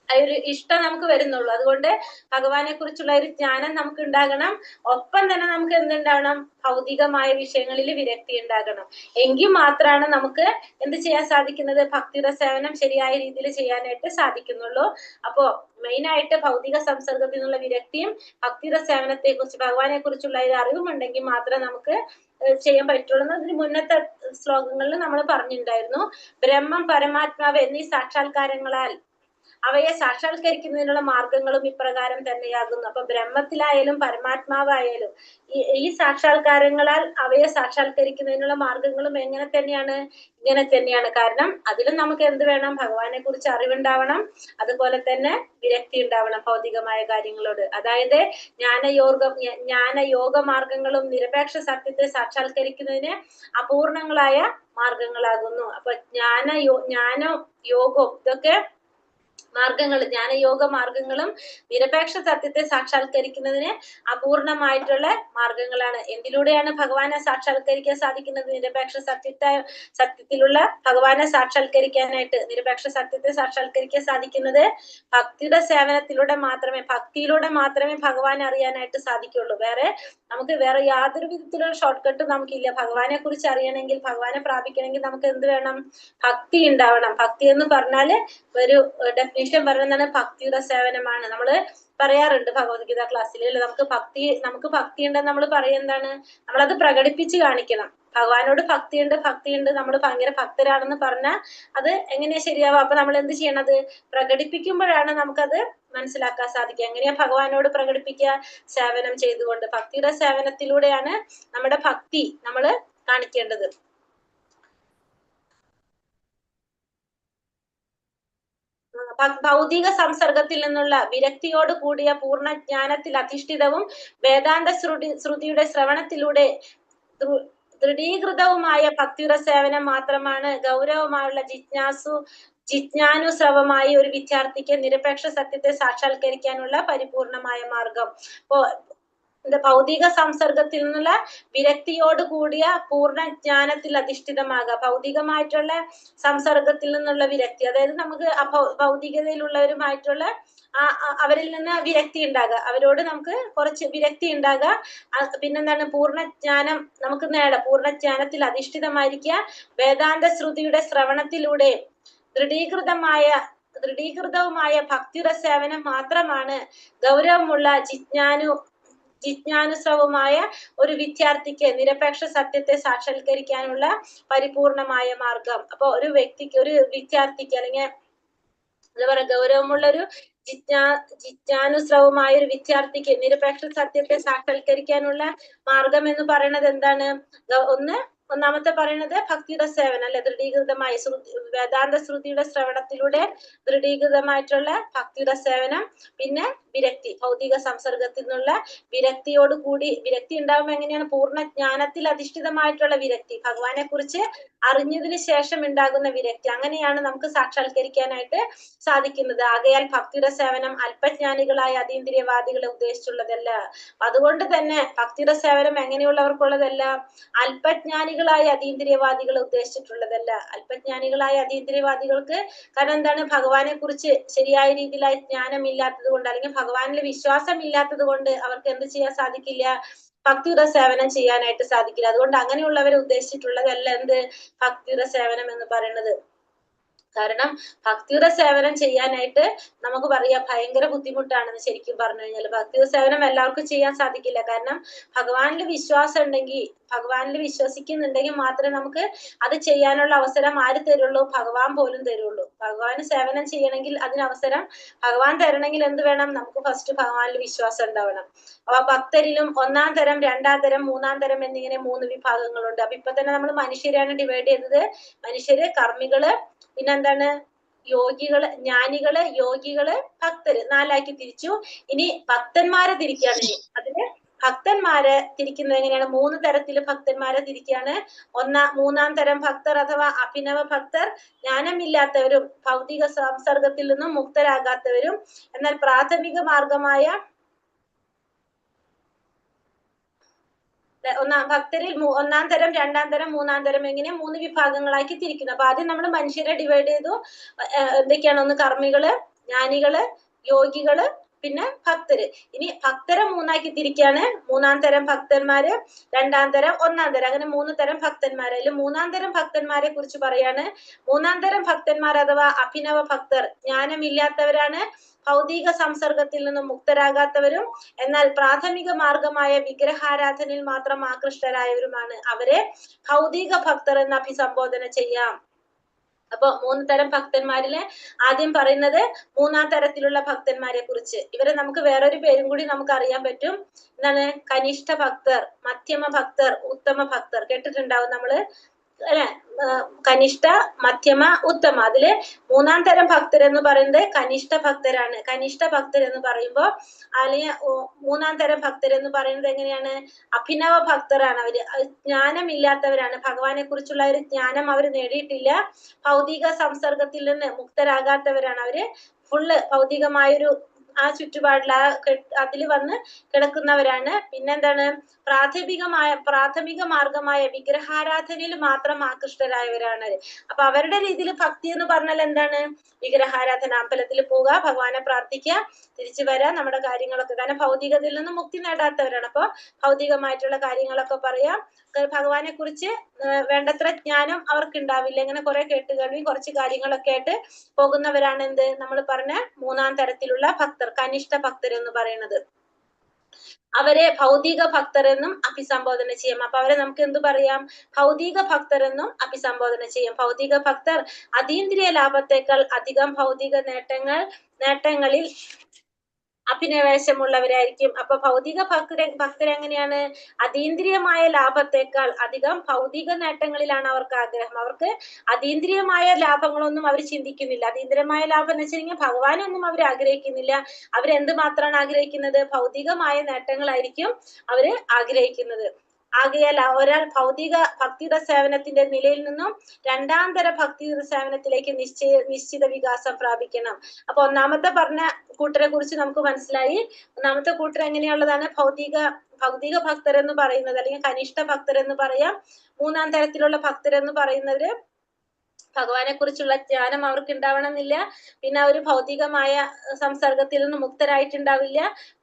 ഒരു ഇഷ്ടം നമുക്ക് വരുന്നുള്ളൂ. അതുകൊണ്ട് ഭഗവാനെ കുറിച്ചുള്ള ഒരു ജ്ഞാനം നമുക്ക് ഉണ്ടാകണം. ഒപ്പം തന്നെ നമുക്ക് എന്തുണ്ടാകണം? ഭൗതികമായ വിഷയങ്ങളിൽ വിരക്തി ഉണ്ടാകണം. എങ്കിൽ മാത്രമാണ് നമുക്ക് എന്ത് ചെയ്യാൻ സാധിക്കുന്നത്? ഭക്തിയുടെ സേവനം ശരിയായ രീതിയിൽ ചെയ്യാനായിട്ട് സാധിക്കുന്നുള്ളൂ. അപ്പോ മെയിനായിട്ട് ഭൗതിക സംസർഗത്തിൽ നിന്നുള്ള വിരക്തിയും ഭക്തിയുടെ സേവനത്തെ കുറിച്ച് ഭഗവാനെ കുറിച്ചുള്ള ഒരു അറിവും ഉണ്ടെങ്കിൽ മാത്രമേ നമുക്ക് ചെയ്യാൻ പറ്റുള്ളൂ. അതിന് മുന്നത്തെ ശ്ലോകങ്ങളിൽ നമ്മൾ പറഞ്ഞിട്ടുണ്ടായിരുന്നു. ബ്രഹ്മം, പരമാത്മാവ് എന്നീ സാക്ഷാത്കാരങ്ങളാൽ അവയെ സാക്ഷാത്കരിക്കുന്നതിനുള്ള മാർഗങ്ങളും ഇപ്രകാരം തന്നെയാകുന്നു. അപ്പൊ ബ്രഹ്മത്തിലായാലും പരമാത്മാവായാലും ഈ സാക്ഷാത്കാരങ്ങളാൽ അവയെ സാക്ഷാത്കരിക്കുന്നതിനുള്ള മാർഗങ്ങളും ഇങ്ങനെ തന്നെയാണ്. കാരണം അതിലും നമുക്ക് എന്ത് വേണം? ഭഗവാനെ കുറിച്ച് അറിവുണ്ടാവണം, അതുപോലെ തന്നെ വിരക്തി ഉണ്ടാവണം ഭൗതികമായ കാര്യങ്ങളോട്. അതായത് ജ്ഞാനയോഗ മാർഗങ്ങളും നിരപേക്ഷ സത്യത്തെ സാക്ഷാത്കരിക്കുന്നതിന് അപൂർണങ്ങളായ മാർഗങ്ങളാകുന്നു. അപ്പൊ യോഗവും ഇതൊക്കെ മാർഗങ്ങൾ, ജ്ഞാനയോഗ മാർഗങ്ങളും നിരപേക്ഷ സത്യത്തെ സാക്ഷാത്കരിക്കുന്നതിന് അപൂർണമായിട്ടുള്ള മാർഗങ്ങളാണ്. എന്തിലൂടെയാണ് ഭഗവാനെ സാക്ഷാത്കരിക്കാൻ സാധിക്കുന്നത്? നിരപേക്ഷ സത്യത്തിലുള്ള ഭഗവാനെ സാക്ഷാത്കരിക്കാനായിട്ട്, നിരപേക്ഷ സത്യത്തെ സാക്ഷാത്കരിക്കാൻ സാധിക്കുന്നത് ഭക്തിയുടെ സേവനത്തിലൂടെ മാത്രമേ ഭഗവാനെ അറിയാനായിട്ട് സാധിക്കുള്ളൂ. നമുക്ക് വേറെ യാതൊരു വിധത്തിലുള്ള ഷോർട്ട് കട്ടും നമുക്കില്ല. ഭഗവാനെ കുറിച്ച് അറിയണമെങ്കിൽ, ഭഗവാനെ പ്രാപിക്കണമെങ്കിൽ നമുക്ക് എന്ത് വേണം? ഭക്തി ഉണ്ടാവണം. ഭക്തി എന്ന് പറഞ്ഞാല് ഒരു ഡെഫിനേഷൻ പറയുന്നതാണ് ഭക്തിയുടെ സേവനമാണ്. നമ്മള് പറയാറുണ്ട് ഭഗവത്ഗീത ക്ലാസ്സിൽ, നമുക്ക് ഭക്തി ഉണ്ടെന്ന് നമ്മൾ പറയുന്നതാണ്, നമ്മളത് പ്രകടിപ്പിച്ച് കാണിക്കണം. ഭഗവാനോട് ഭക്തിയുണ്ട്, നമ്മൾ ഭയങ്കര ഭക്തരാണെന്ന് പറഞ്ഞാൽ അത് എങ്ങനെയാ ശരിയാവുക? അപ്പൊ നമ്മൾ എന്ത് ചെയ്യണത്? പ്രകടിപ്പിക്കുമ്പോഴാണ് നമുക്കത് മനസ്സിലാക്കാൻ സാധിക്കുക. എങ്ങനെയാ ഭഗവാനോട് പ്രകടിപ്പിക്കുക? സേവനം ചെയ്തുകൊണ്ട്. ഭക്തിയുടെ സേവനത്തിലൂടെയാണ് നമ്മുടെ ഭക്തി നമ്മൾ കാണിക്കേണ്ടത്. ഭൗതിക സംസർഗത്തിൽ നിന്നുള്ള വിരക്തിയോട് കൂടിയ പൂർണ്ണ ജ്ഞാനത്തിൽ അധിഷ്ഠിതവും വേദാന്ത ശ്രുതിയുടെ ശ്രവണത്തിലൂടെ ദൃഢീകൃതവുമായ ഭക്തിയുടെ സേവനം മാത്രമാണ് ഗൗരവമായുള്ള ജിജ്ഞാനുസ്രവമായി ഒരു വിദ്യാർത്ഥിക്ക് നിരപേക്ഷ സത്യത്തെ സാക്ഷാത്കരിക്കാനുള്ള പരിപൂർണമായ മാർഗം. ഭൗതിക സംസർഗത്തിൽ നിന്നുള്ള വിരക്തിയോട് കൂടിയ പൂർണ്ണ ജ്ഞാനത്തിൽ അധിഷ്ഠിതമാകുക. ഭൗതികമായിട്ടുള്ള സംസർഗത്തിൽ നിന്നുള്ള വിരക്തി, അതായത് നമുക്ക് ഭൗതികതയിലുള്ളവരുമായിട്ടുള്ള അവരിൽ നിന്ന് വിരക്തി ഉണ്ടാകുക, അവരോട് നമുക്ക് കുറച്ച് വിരക്തി ഉണ്ടാകുക. പിന്നെന്താണ്? പൂർണ്ണജ്ഞാനം നമുക്ക് നേടാം. പൂർണ്ണജ്ഞാനത്തിൽ അധിഷ്ഠിതമായിരിക്കുക. വേദാന്ത ശ്രുതിയുടെ ശ്രവണത്തിലൂടെ ദൃഢീകൃതവുമായ ഭക്തിയുടെ സേവനം മാത്രമാണ് ഗൗരവമുള്ള ജിജ്ഞാനുസ്രവമായ ഒരു വിദ്യാർത്ഥിക്ക് നിരപേക്ഷ സത്യത്തെ സാക്ഷാത്കരിക്കാനുള്ള പരിപൂർണമായ മാർഗം. അപ്പൊ ഒരു വിദ്യാർത്ഥിക്ക് അല്ലെങ്കിൽ എന്താ പറയാ, ഗൗരവമുള്ള ഒരു ജിജ്ഞാനുസ്രവമായ ഒരു വിദ്യാർത്ഥിക്ക് നിരപേക്ഷ സത്യത്തെ സാക്ഷാത്കരിക്കാനുള്ള മാർഗം എന്ന് പറയുന്നത് എന്താണ്? ഒന്നാമത്തെ പറയുന്നത് ഭക്തിയുടെ സേവനം, അല്ലെ? ദൃഢീകൃതമായി വേദാന്ത ശ്രുതിയുടെ ശ്രവണത്തിലൂടെ ദൃഢീകൃതമായിട്ടുള്ള ഭക്തിയുടെ സേവനം. പിന്നെ വിരക്തി, ഭൗതിക സംസർഗത്തിൽ നിന്നുള്ള വിരക്തി ഉണ്ടാവുമ്പോൾ എങ്ങനെയാണ്? പൂർണ്ണ ജ്ഞാനത്തിൽ അധിഷ്ഠിതമായിട്ടുള്ള വിരക്തി, ഭഗവാനെ കുറിച്ച് അറിഞ്ഞതിന് ശേഷം ഉണ്ടാകുന്ന വിരക്തി. അങ്ങനെയാണ് നമുക്ക് സാക്ഷാത്കരിക്കാനായിട്ട് സാധിക്കുന്നത്. ആകയാൽ ഭക്തിയുടെ സേവനം അല്പജ്ഞാനികളായ അതീന്ദ്രിയവാദികളെ ഉദ്ദേശിച്ചുള്ളതല്ല. അതുകൊണ്ട് തന്നെ ഭക്തിയുടെ സേവനം എങ്ങനെയുള്ളവർക്കുള്ളതല്ല? അല്പജ്ഞാനികളായ അതീന്ദ്രിയവാദികളെ ഉദ്ദേശിച്ചിട്ടുള്ളതല്ല. അല്പജ്ഞാനികളായ അതീന്ദ്രിയവാദികൾക്ക് കാരണം എന്താണ്? ഭഗവാനെ കുറിച്ച് ശരിയായ രീതിയിലായ ജ്ഞാനം ഇല്ലാത്തത് കൊണ്ട്, അല്ലെങ്കിൽ ഭഗവാനിൽ വിശ്വാസം ഇല്ലാത്തത് കൊണ്ട് അവർക്ക് എന്ത് ചെയ്യാൻ സാധിക്കില്ല? ഭക്തിയുടെ സേവനം ചെയ്യാനായിട്ട് സാധിക്കില്ല. അതുകൊണ്ട് അങ്ങനെയുള്ളവരെ ഉദ്ദേശിച്ചിട്ടുള്ളതല്ല ഭക്തിയുടെ സേവനം എന്ന് പറയുന്നത്. കാരണം ഭക്തിയുടെ സേവനം ചെയ്യാനായിട്ട് നമുക്ക് പറയാം ഭയങ്കര ബുദ്ധിമുട്ടാണെന്ന്. ശരിക്കും പറഞ്ഞു കഴിഞ്ഞാൽ ഭക്തിയുടെ സേവനം എല്ലാവർക്കും ചെയ്യാൻ സാധിക്കില്ല. കാരണം ഭഗവാനിൽ വിശ്വാസം ഉണ്ടെങ്കിൽ, ഭഗവാനിൽ വിശ്വസിക്കുന്നുണ്ടെങ്കിൽ മാത്രമേ നമുക്ക് അത് ചെയ്യാനുള്ള അവസരം ആര് തരുള്ളൂ? ഭഗവാൻ പോലും തരുള്ളൂ. ഭഗവാന് സേവനം ചെയ്യണമെങ്കിൽ അതിന് അവസരം ഭഗവാൻ തരണമെങ്കിൽ എന്ത് വേണം? നമുക്ക് ഫസ്റ്റ് ഭഗവാനിൽ വിശ്വാസം ഉണ്ടാവണം. അപ്പൊ ഭക്തരിലും 1-ാം തരം, 2-ാം തരം, 3-ാം തരം എന്നിങ്ങനെ 3 വിഭാഗങ്ങളുണ്ട്. അപ്പൊ ഇപ്പൊ തന്നെ നമ്മൾ മനുഷ്യരെയാണ് ഡിവൈഡ് ചെയ്തത്. മനുഷ്യര്, കർമ്മികള്, പിന്നെന്താണ്? യോഗികള്, ജ്ഞാനികള്, യോഗികള്, ഭക്തര്, നാലാക്കി തിരിച്ചു. ഇനി ഭക്തന്മാരെ തിരിക്കുകയാണ്. അതില് ഭക്തന്മാരെ തിരിക്കുന്നത് എങ്ങനെയാണ്? 3 തരത്തില് ഭക്തന്മാരെ തിരിക്കുകയാണ്. മൂന്നാം തരം ഭക്തർ അഥവാ അഭിനവ ഭക്തർ, ജ്ഞാനമില്ലാത്തവരും ഭൗതിക സംസർഗത്തിൽ നിന്നും മുക്തരാകാത്തവരും. എന്നാൽ പ്രാഥമിക മാർഗമായ ഭക്തരിൽ ഒന്നാം തരം, രണ്ടാം തരം, മൂന്നാം തരം, എങ്ങനെ 3 വിഭാഗങ്ങളാക്കി തിരിക്കുന്നു. അപ്പൊ ആദ്യം നമ്മൾ മനുഷ്യരെ ഡിവൈഡ് ചെയ്തു. എന്തൊക്കെയാണ്? ഒന്ന് കർമ്മികള്, ജ്ഞാനികള്, യോഗികള്, പിന്നെ ഭക്തര്. ഇനി ഭക്തരെ 3ആക്കി തിരിക്കാണ്. മൂന്നാം തരം ഭക്തന്മാര്, രണ്ടാം തരം, ഒന്നാം തരം, അങ്ങനെ 3 തരം ഭക്തന്മാര്. അതിൽ മൂന്നാം തരം ഭക്തന്മാരെ കുറിച്ച് പറയാണ്. മൂന്നാം തരം ഭക്തന്മാർ അഥവാ അഭിനവ ഭക്തർ ജ്ഞാനമില്ലാത്തവരാണ്, ഭൗതിക സംസർഗത്തിൽ നിന്നും മുക്തരാകാത്തവരും, എന്നാൽ പ്രാഥമിക മാർഗമായ വിഗ്രഹാരാധനയിൽ മാത്രം ആകൃഷ്ടരായവരുമാണ്. അവരെ ഭൗതിക ഭക്തർ എന്ന് അഭിസംബോധന ചെയ്യാം. അപ്പൊ 3 തരം ഭക്തന്മാരില് ആദ്യം പറയുന്നത് 3ആം തരത്തിലുള്ള ഭക്തന്മാരെ കുറിച്ച്. ഇവരെ നമുക്ക് വേറൊരു പേരും കൂടി നമുക്ക് അറിയാൻ പറ്റും. എന്താണ്? കനിഷ്ഠ ഭക്തർ, മധ്യമ ഭക്തർ, ഉത്തമ ഭക്തർ. കേട്ടിട്ടുണ്ടാവും നമ്മള് അല്ലെ? കനിഷ്ഠ, മധ്യമ, ഉത്തമ. അതില് 3ആം തരം ഭക്തർ എന്ന് പറയുന്നത് കനിഷ്ഠ ഭക്തരാണ്. കനിഷ്ഠ ഭക്തർ എന്ന് പറയുമ്പോ അല്ലെങ്കിൽ 3ആം തരം ഭക്തർ എന്ന് പറയുന്നത് എങ്ങനെയാണ്? അഭിനവ ഭക്തരാണ്. അവര് ജ്ഞാനമില്ലാത്തവരാണ്. ഭഗവാനെ കുറിച്ചുള്ള ഒരു ജ്ഞാനം അവർ നേടിയിട്ടില്ല. ഭൗതിക സംസർഗത്തിൽ നിന്ന് മുക്തരാകാത്തവരാണ്. അവര് ഫുള്ള് ഭൗതികമായൊരു ആ ചുറ്റുപാടിൽ അതിൽ വന്ന് കിടക്കുന്നവരാണ്. പിന്നെന്താണ്? പ്രാഥമിക മാർഗമായ വിഗ്രഹാരാധനയിൽ മാത്രം ആകൃഷ്ടരായവരാണ്. അപ്പൊ അവരുടെ രീതിയിൽ ഭക്തി എന്ന് പറഞ്ഞാൽ എന്താണ്? വിഗ്രഹാരാധന, അമ്പലത്തിൽ പോവുക, ഭഗവാനെ പ്രാർത്ഥിക്കുക, തിരിച്ചു വരാം, നമ്മുടെ കാര്യങ്ങളൊക്കെ. കാരണം ഭൗതികതയിൽ നിന്ന് മുക്തി നേടാത്തവരാണ്. അപ്പൊ ഭൗതികമായിട്ടുള്ള കാര്യങ്ങളൊക്കെ പറയാം. ഭഗവാനെ കുറിച്ച് വേണ്ടത്ര ജ്ഞാനം അവർക്ക് ഉണ്ടാവില്ല. ഇങ്ങനെ കുറെ കേട്ടുകേൾവിയും കുറച്ച് കാര്യങ്ങളൊക്കെ ആയിട്ട് പോകുന്നവരാണ് എന്ത്? നമ്മൾ പറഞ്ഞ 3ആം തരത്തിലുള്ള ഭക്തർ, കനിഷ്ഠ ഭക്തർ എന്ന് പറയുന്നത്. അവരെ ഭൗതിക ഭക്തർ എന്നും അഭിസംബോധന ചെയ്യാം. അപ്പൊ അവരെ നമുക്ക് എന്ത് പറയാം? ഭൗതിക ഭക്തർ എന്നും അഭിസംബോധന ചെയ്യാം. ഭൗതിക ഭക്തർ അതീന്ദ്രിയ ലാഭത്തെക്കാൾ അധികം ഭൗതിക നേട്ടങ്ങളിൽ അഭിനിവേശമുള്ളവരായിരിക്കും. അപ്പൊ ഭൗതിക ഭക്തർ എങ്ങനെയാണ്? അതീന്ദ്രിയമായ ലാഭത്തെക്കാൾ അധികം ഭൗതിക നേട്ടങ്ങളിലാണ് അവർക്ക് ആഗ്രഹം. അവർക്ക് അതീന്ദ്രിയമായ ലാഭങ്ങളൊന്നും അവർ ചിന്തിക്കുന്നില്ല. അതീന്ദ്രിയമായ ലാഭം എന്ന് വെച്ചിട്ടുണ്ടെങ്കിൽ ഭഗവാനൊന്നും അവർ ആഗ്രഹിക്കുന്നില്ല. അവരെന്ത് മാത്രമാണ് ആഗ്രഹിക്കുന്നത്? ഭൗതികമായ നേട്ടങ്ങളായിരിക്കും അവര് ആഗ്രഹിക്കുന്നത്. ആകയാൽ ഒരാൾ ഭൗതിക ഭക്തിയുടെ സേവനത്തിന്റെ നിലയിൽ നിന്നും 2ആം തര ഭക്തിയുടെ സേവനത്തിലേക്ക് നിശ്ചിത വികാസം പ്രാപിക്കണം. അപ്പൊ ഒന്നാമത്തെ പറഞ്ഞ കൂട്ടരെ കുറിച്ച് നമുക്ക് മനസ്സിലായി. ഒന്നാമത്തെ കൂട്ടർ എങ്ങനെയുള്ളതാണ്? ഭൗതിക ഭക്തർ എന്ന് പറയുന്നത്, അല്ലെങ്കിൽ കനിഷ്ഠ ഭക്തർ എന്ന് പറയാം. 3ആം തരത്തിലുള്ള ഭക്തർ എന്ന് പറയുന്നവര് ഭഗവാനെ കുറിച്ചുള്ള ജ്ഞാനം അവർക്ക് ഉണ്ടാവണമെന്നില്ല. പിന്നെ അവർ ഭൗതികമായ സംസർഗത്തിൽ നിന്ന് മുക്തരായിട്ടുണ്ടാവില്ല.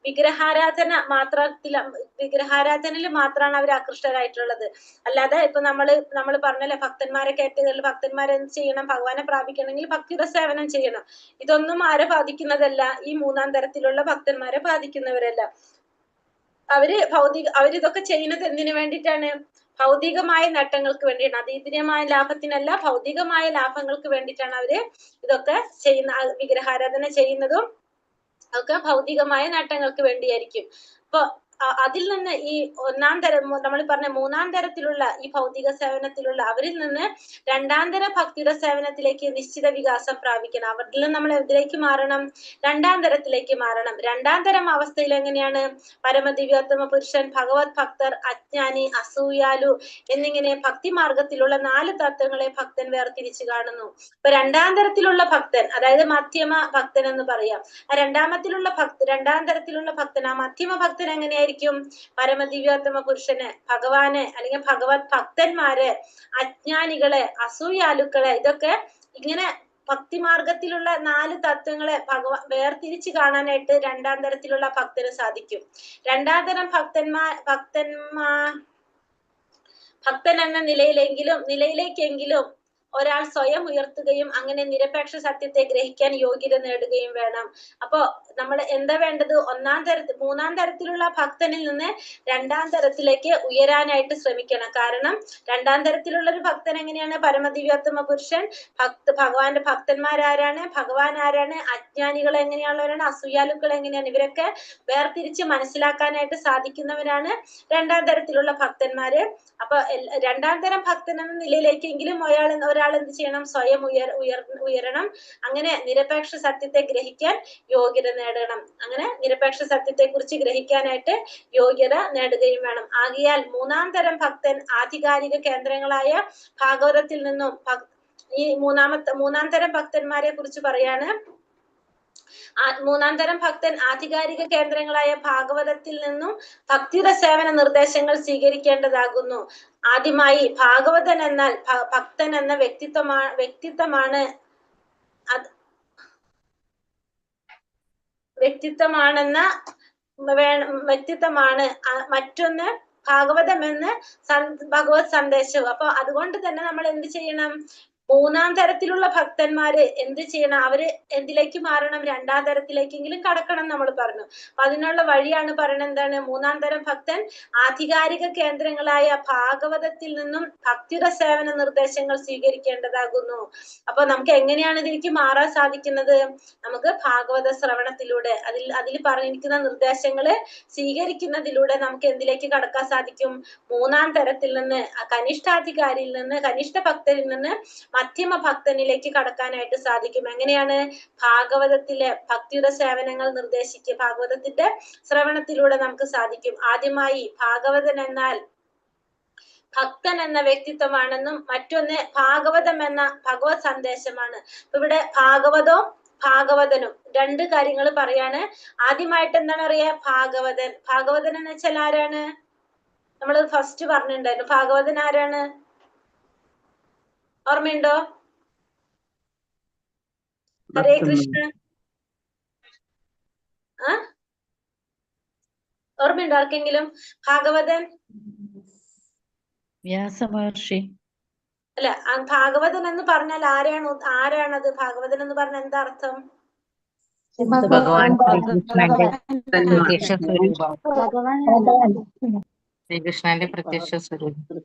വിഗ്രഹാരാധനയിൽ മാത്രമാണ് അവർ ആകൃഷ്ടരായിട്ടുള്ളത്. അല്ലാതെ ഇപ്പൊ നമ്മൾ പറഞ്ഞല്ലേ, ഭക്തന്മാരെ കേട്ടുകളിൽ ഭക്തന്മാരെ എന്ത് ചെയ്യണം? ഭഗവാനെ പ്രാപിക്കണമെങ്കിൽ ഭക്തിയുടെ സേവനം ചെയ്യണം. ഇതൊന്നും ആരെ ബാധിക്കുന്നതല്ല? ഈ 3ആം തരത്തിലുള്ള ഭക്തന്മാരെ ബാധിക്കുന്നവരല്ല. അവരിതൊക്കെ ചെയ്യുന്നത് എന്തിനു വേണ്ടിയിട്ടാണ്? ഭൗതികമായ നേട്ടങ്ങൾക്ക് വേണ്ടിയാണ്. അതീന്ദ്രിയമായ ലാഭത്തിനല്ല, ഭൗതികമായ ലാഭങ്ങൾക്ക് വേണ്ടിയിട്ടാണ് അവര് ഇതൊക്കെ വിഗ്രഹാരാധന ചെയ്യുന്നതും ഒക്കെ ഭൗതികമായ നേട്ടങ്ങൾക്ക് വേണ്ടിയായിരിക്കും. അപ്പൊ അതിൽ നിന്ന് ഈ ഒന്നാം തരം, നമ്മൾ പറഞ്ഞ 3ആം തരത്തിലുള്ള ഈ ഭൗതിക സേവനത്തിലുള്ള അവരിൽ നിന്ന് 2ആം തര ഭക്തിയുടെ സേവനത്തിലേക്ക് നിശ്ചിത വികാസം പ്രാപിക്കണം. അവരിൽ നമ്മൾ എന്തിലേക്ക് മാറണം? 2ആം തരത്തിലേക്ക് മാറണം. 2ആം തരം അവസ്ഥയിൽ എങ്ങനെയാണ്? പരമദിവ്യോത്തമ പുരുഷൻ, ഭഗവത് ഭക്തർ, അജ്ഞാനി, അസൂയാലു എന്നിങ്ങനെ ഭക്തി മാർഗത്തിലുള്ള 4 തത്വങ്ങളെ ഭക്തൻ വേർതിരിച്ചു കാണുന്നു. ഇപ്പൊ 2ആം തരത്തിലുള്ള ഭക്തൻ, അതായത് മധ്യമ ഭക്തൻ എന്ന് പറയാം. രണ്ടാം തരത്തിലുള്ള ഭക്തൻ, ആ മധ്യമ ഭക്തൻ എങ്ങനെയായിരിക്കും? പരമദിവ്യോത്തമ പുരുഷന്, ഭഗവാന് അല്ലെങ്കിൽ ഭഗവത് ഭക്തന്മാര്, അജ്ഞാനികളെ, അസൂയാലുക്കളെ, ഇതൊക്കെ ഇങ്ങനെ ഭക്തിമാർഗത്തിലുള്ള 4 തത്വങ്ങളെ വേർതിരിച്ച് കാണാനായിട്ട് 2ആം തരത്തിലുള്ള ഭക്തന് സാധിക്കും. 2ആം തരം ഭക്തൻ എന്ന നിലയിലേക്കെങ്കിലും ഒരാൾ സ്വയം ഉയർത്തുകയും അങ്ങനെ നിരപേക്ഷ സത്യത്തെ ഗ്രഹിക്കാൻ യോഗ്യത നേടുകയും വേണം. അപ്പോ നമ്മൾ എന്താ വേണ്ടത്? 3ആം തരത്തിലുള്ള ഭക്തനിൽ നിന്ന് 2ആം തരത്തിലേക്ക് ഉയരാനായിട്ട് ശ്രമിക്കണം. കാരണം 2ആം തരത്തിലുള്ള ഒരു ഭക്തൻ എങ്ങനെയാണ്? പരമദിവ്യോത്തമ പുരുഷൻ, ഭഗവാന്റെ ഭക്തന്മാരാരാണ്, ഭഗവാൻ ആരാണ്, അജ്ഞാനികൾ എങ്ങനെയുള്ളവരാണ്, അസൂയാലുക്കൾ എങ്ങനെയാണ്, ഇവരൊക്കെ വേർതിരിച്ച് മനസ്സിലാക്കാനായിട്ട് സാധിക്കുന്നവരാണ് 2ആം തരത്തിലുള്ള ഭക്തന്മാര്. അപ്പൊ 2ആം തരം ഭക്തൻ എന്ന നിലയിലേക്കെങ്കിലും ഒരാൾ ഒരാൾ എന്ത് ചെയ്യണം? സ്വയം ഉയരണം. അങ്ങനെ നിരപേക്ഷ സത്യത്തെ ഗ്രഹിക്കാൻ യോഗ്യത നേടണം. അങ്ങനെ നിരപേക്ഷ സത്യത്തെ കുറിച്ച് ഗ്രഹിക്കാനായിട്ട് യോഗ്യത നേടുകയും വേണം. ആകയാൽ മൂന്നാം തരം ഭക്തൻ ആധികാരിക കേന്ദ്രങ്ങളായ ഭാഗവതത്തിൽ നിന്നും ഈ മൂന്നാം തരം ഭക്തന്മാരെ കുറിച്ച് പറയാണ്. മൂന്നാം തരം ഭക്തൻ ആധികാരിക കേന്ദ്രങ്ങളായ ഭാഗവതത്തിൽ നിന്നും ഭക്തിയുടെ സേവന നിർദ്ദേശങ്ങൾ സ്വീകരിക്കേണ്ടതാകുന്നു. ആദ്യമായി ഭാഗവതൻ എന്നാൽ ഭക്തൻ എന്ന വ്യക്തിത്വമാണ് മറ്റൊന്ന് ഭാഗവതം എന്ന് ഭഗവത് സന്ദേശവും. അപ്പൊ അതുകൊണ്ട് തന്നെ നമ്മൾ എന്ത് ചെയ്യണം? മൂന്നാം തരത്തിലുള്ള ഭക്തന്മാര് എന്ത് ചെയ്യണം? അവര് എന്തിലേക്ക് മാറണം? രണ്ടാം തരത്തിലേക്കെങ്കിലും കടക്കണം നമ്മൾ പറഞ്ഞു. അപ്പൊ അതിനുള്ള വഴിയാണ് പറയുന്നത്. എന്താണ്? മൂന്നാം തരം ഭക്തൻ ആധികാരിക കേന്ദ്രങ്ങളായ ഭാഗവതത്തിൽ നിന്നും ഭക്തിയുടെ സേവന നിർദ്ദേശങ്ങൾ സ്വീകരിക്കേണ്ടതാകുന്നു. അപ്പൊ നമുക്ക് എങ്ങനെയാണ് ഇതിലേക്ക് മാറാൻ സാധിക്കുന്നത്? നമുക്ക് ഭാഗവത ശ്രവണത്തിലൂടെ അതിൽ പറഞ്ഞിരിക്കുന്ന നിർദ്ദേശങ്ങള് സ്വീകരിക്കുന്നതിലൂടെ നമുക്ക് എന്തിലേക്ക് കടക്കാൻ സാധിക്കും? മൂന്നാം തരത്തിൽ നിന്ന്, കനിഷ്ഠാധികാരിയിൽ നിന്ന്, കനിഷ്ഠ ഭക്തരിൽ നിന്ന് മധ്യമ ഭക്തനിലേക്ക് കടക്കാനായിട്ട് സാധിക്കും. എങ്ങനെയാണ്? ഭാഗവതത്തിലെ ഭക്തിയുടെ സേവനങ്ങൾ ഭാഗവതത്തിന്റെ ശ്രവണത്തിലൂടെ നമുക്ക് സാധിക്കും. ആദ്യമായി ഭാഗവതൻ എന്നാൽ ഭക്തൻ എന്ന വ്യക്തിത്വമാണെന്നും മറ്റൊന്ന് ഭാഗവതം എന്ന ഭഗവത് സന്ദേശമാണ്. ഇവിടെ ഭാഗവതനും രണ്ട് കാര്യങ്ങൾ പറയാണ്. ആദ്യമായിട്ട് എന്താണ് പറയാ? ഭാഗവതൻ എന്ന് വെച്ചാൽ ആരാണ്? നമ്മൾ ഫസ്റ്റ് പറഞ്ഞിട്ടുണ്ടായിരുന്നു. ഭാഗവതൻ ആരാണ്? ഓർമ്മയുണ്ടോ? ഹരേ കൃഷ്ണ. ഓർമ്മയുണ്ടോ ആർക്കെങ്കിലും? ഭാഗവതൻ വ്യാസമഹർഷി. അല്ല, ഭാഗവതൻ എന്ന് പറഞ്ഞാൽ ആരാണത്? ഭാഗവതൻ എന്ന് പറഞ്ഞാൽ എന്താ അർത്ഥം? ഭഗവാൻ ശ്രീകൃഷ്ണന്റെ പ്രത്യക്ഷ സ്വരൂപം.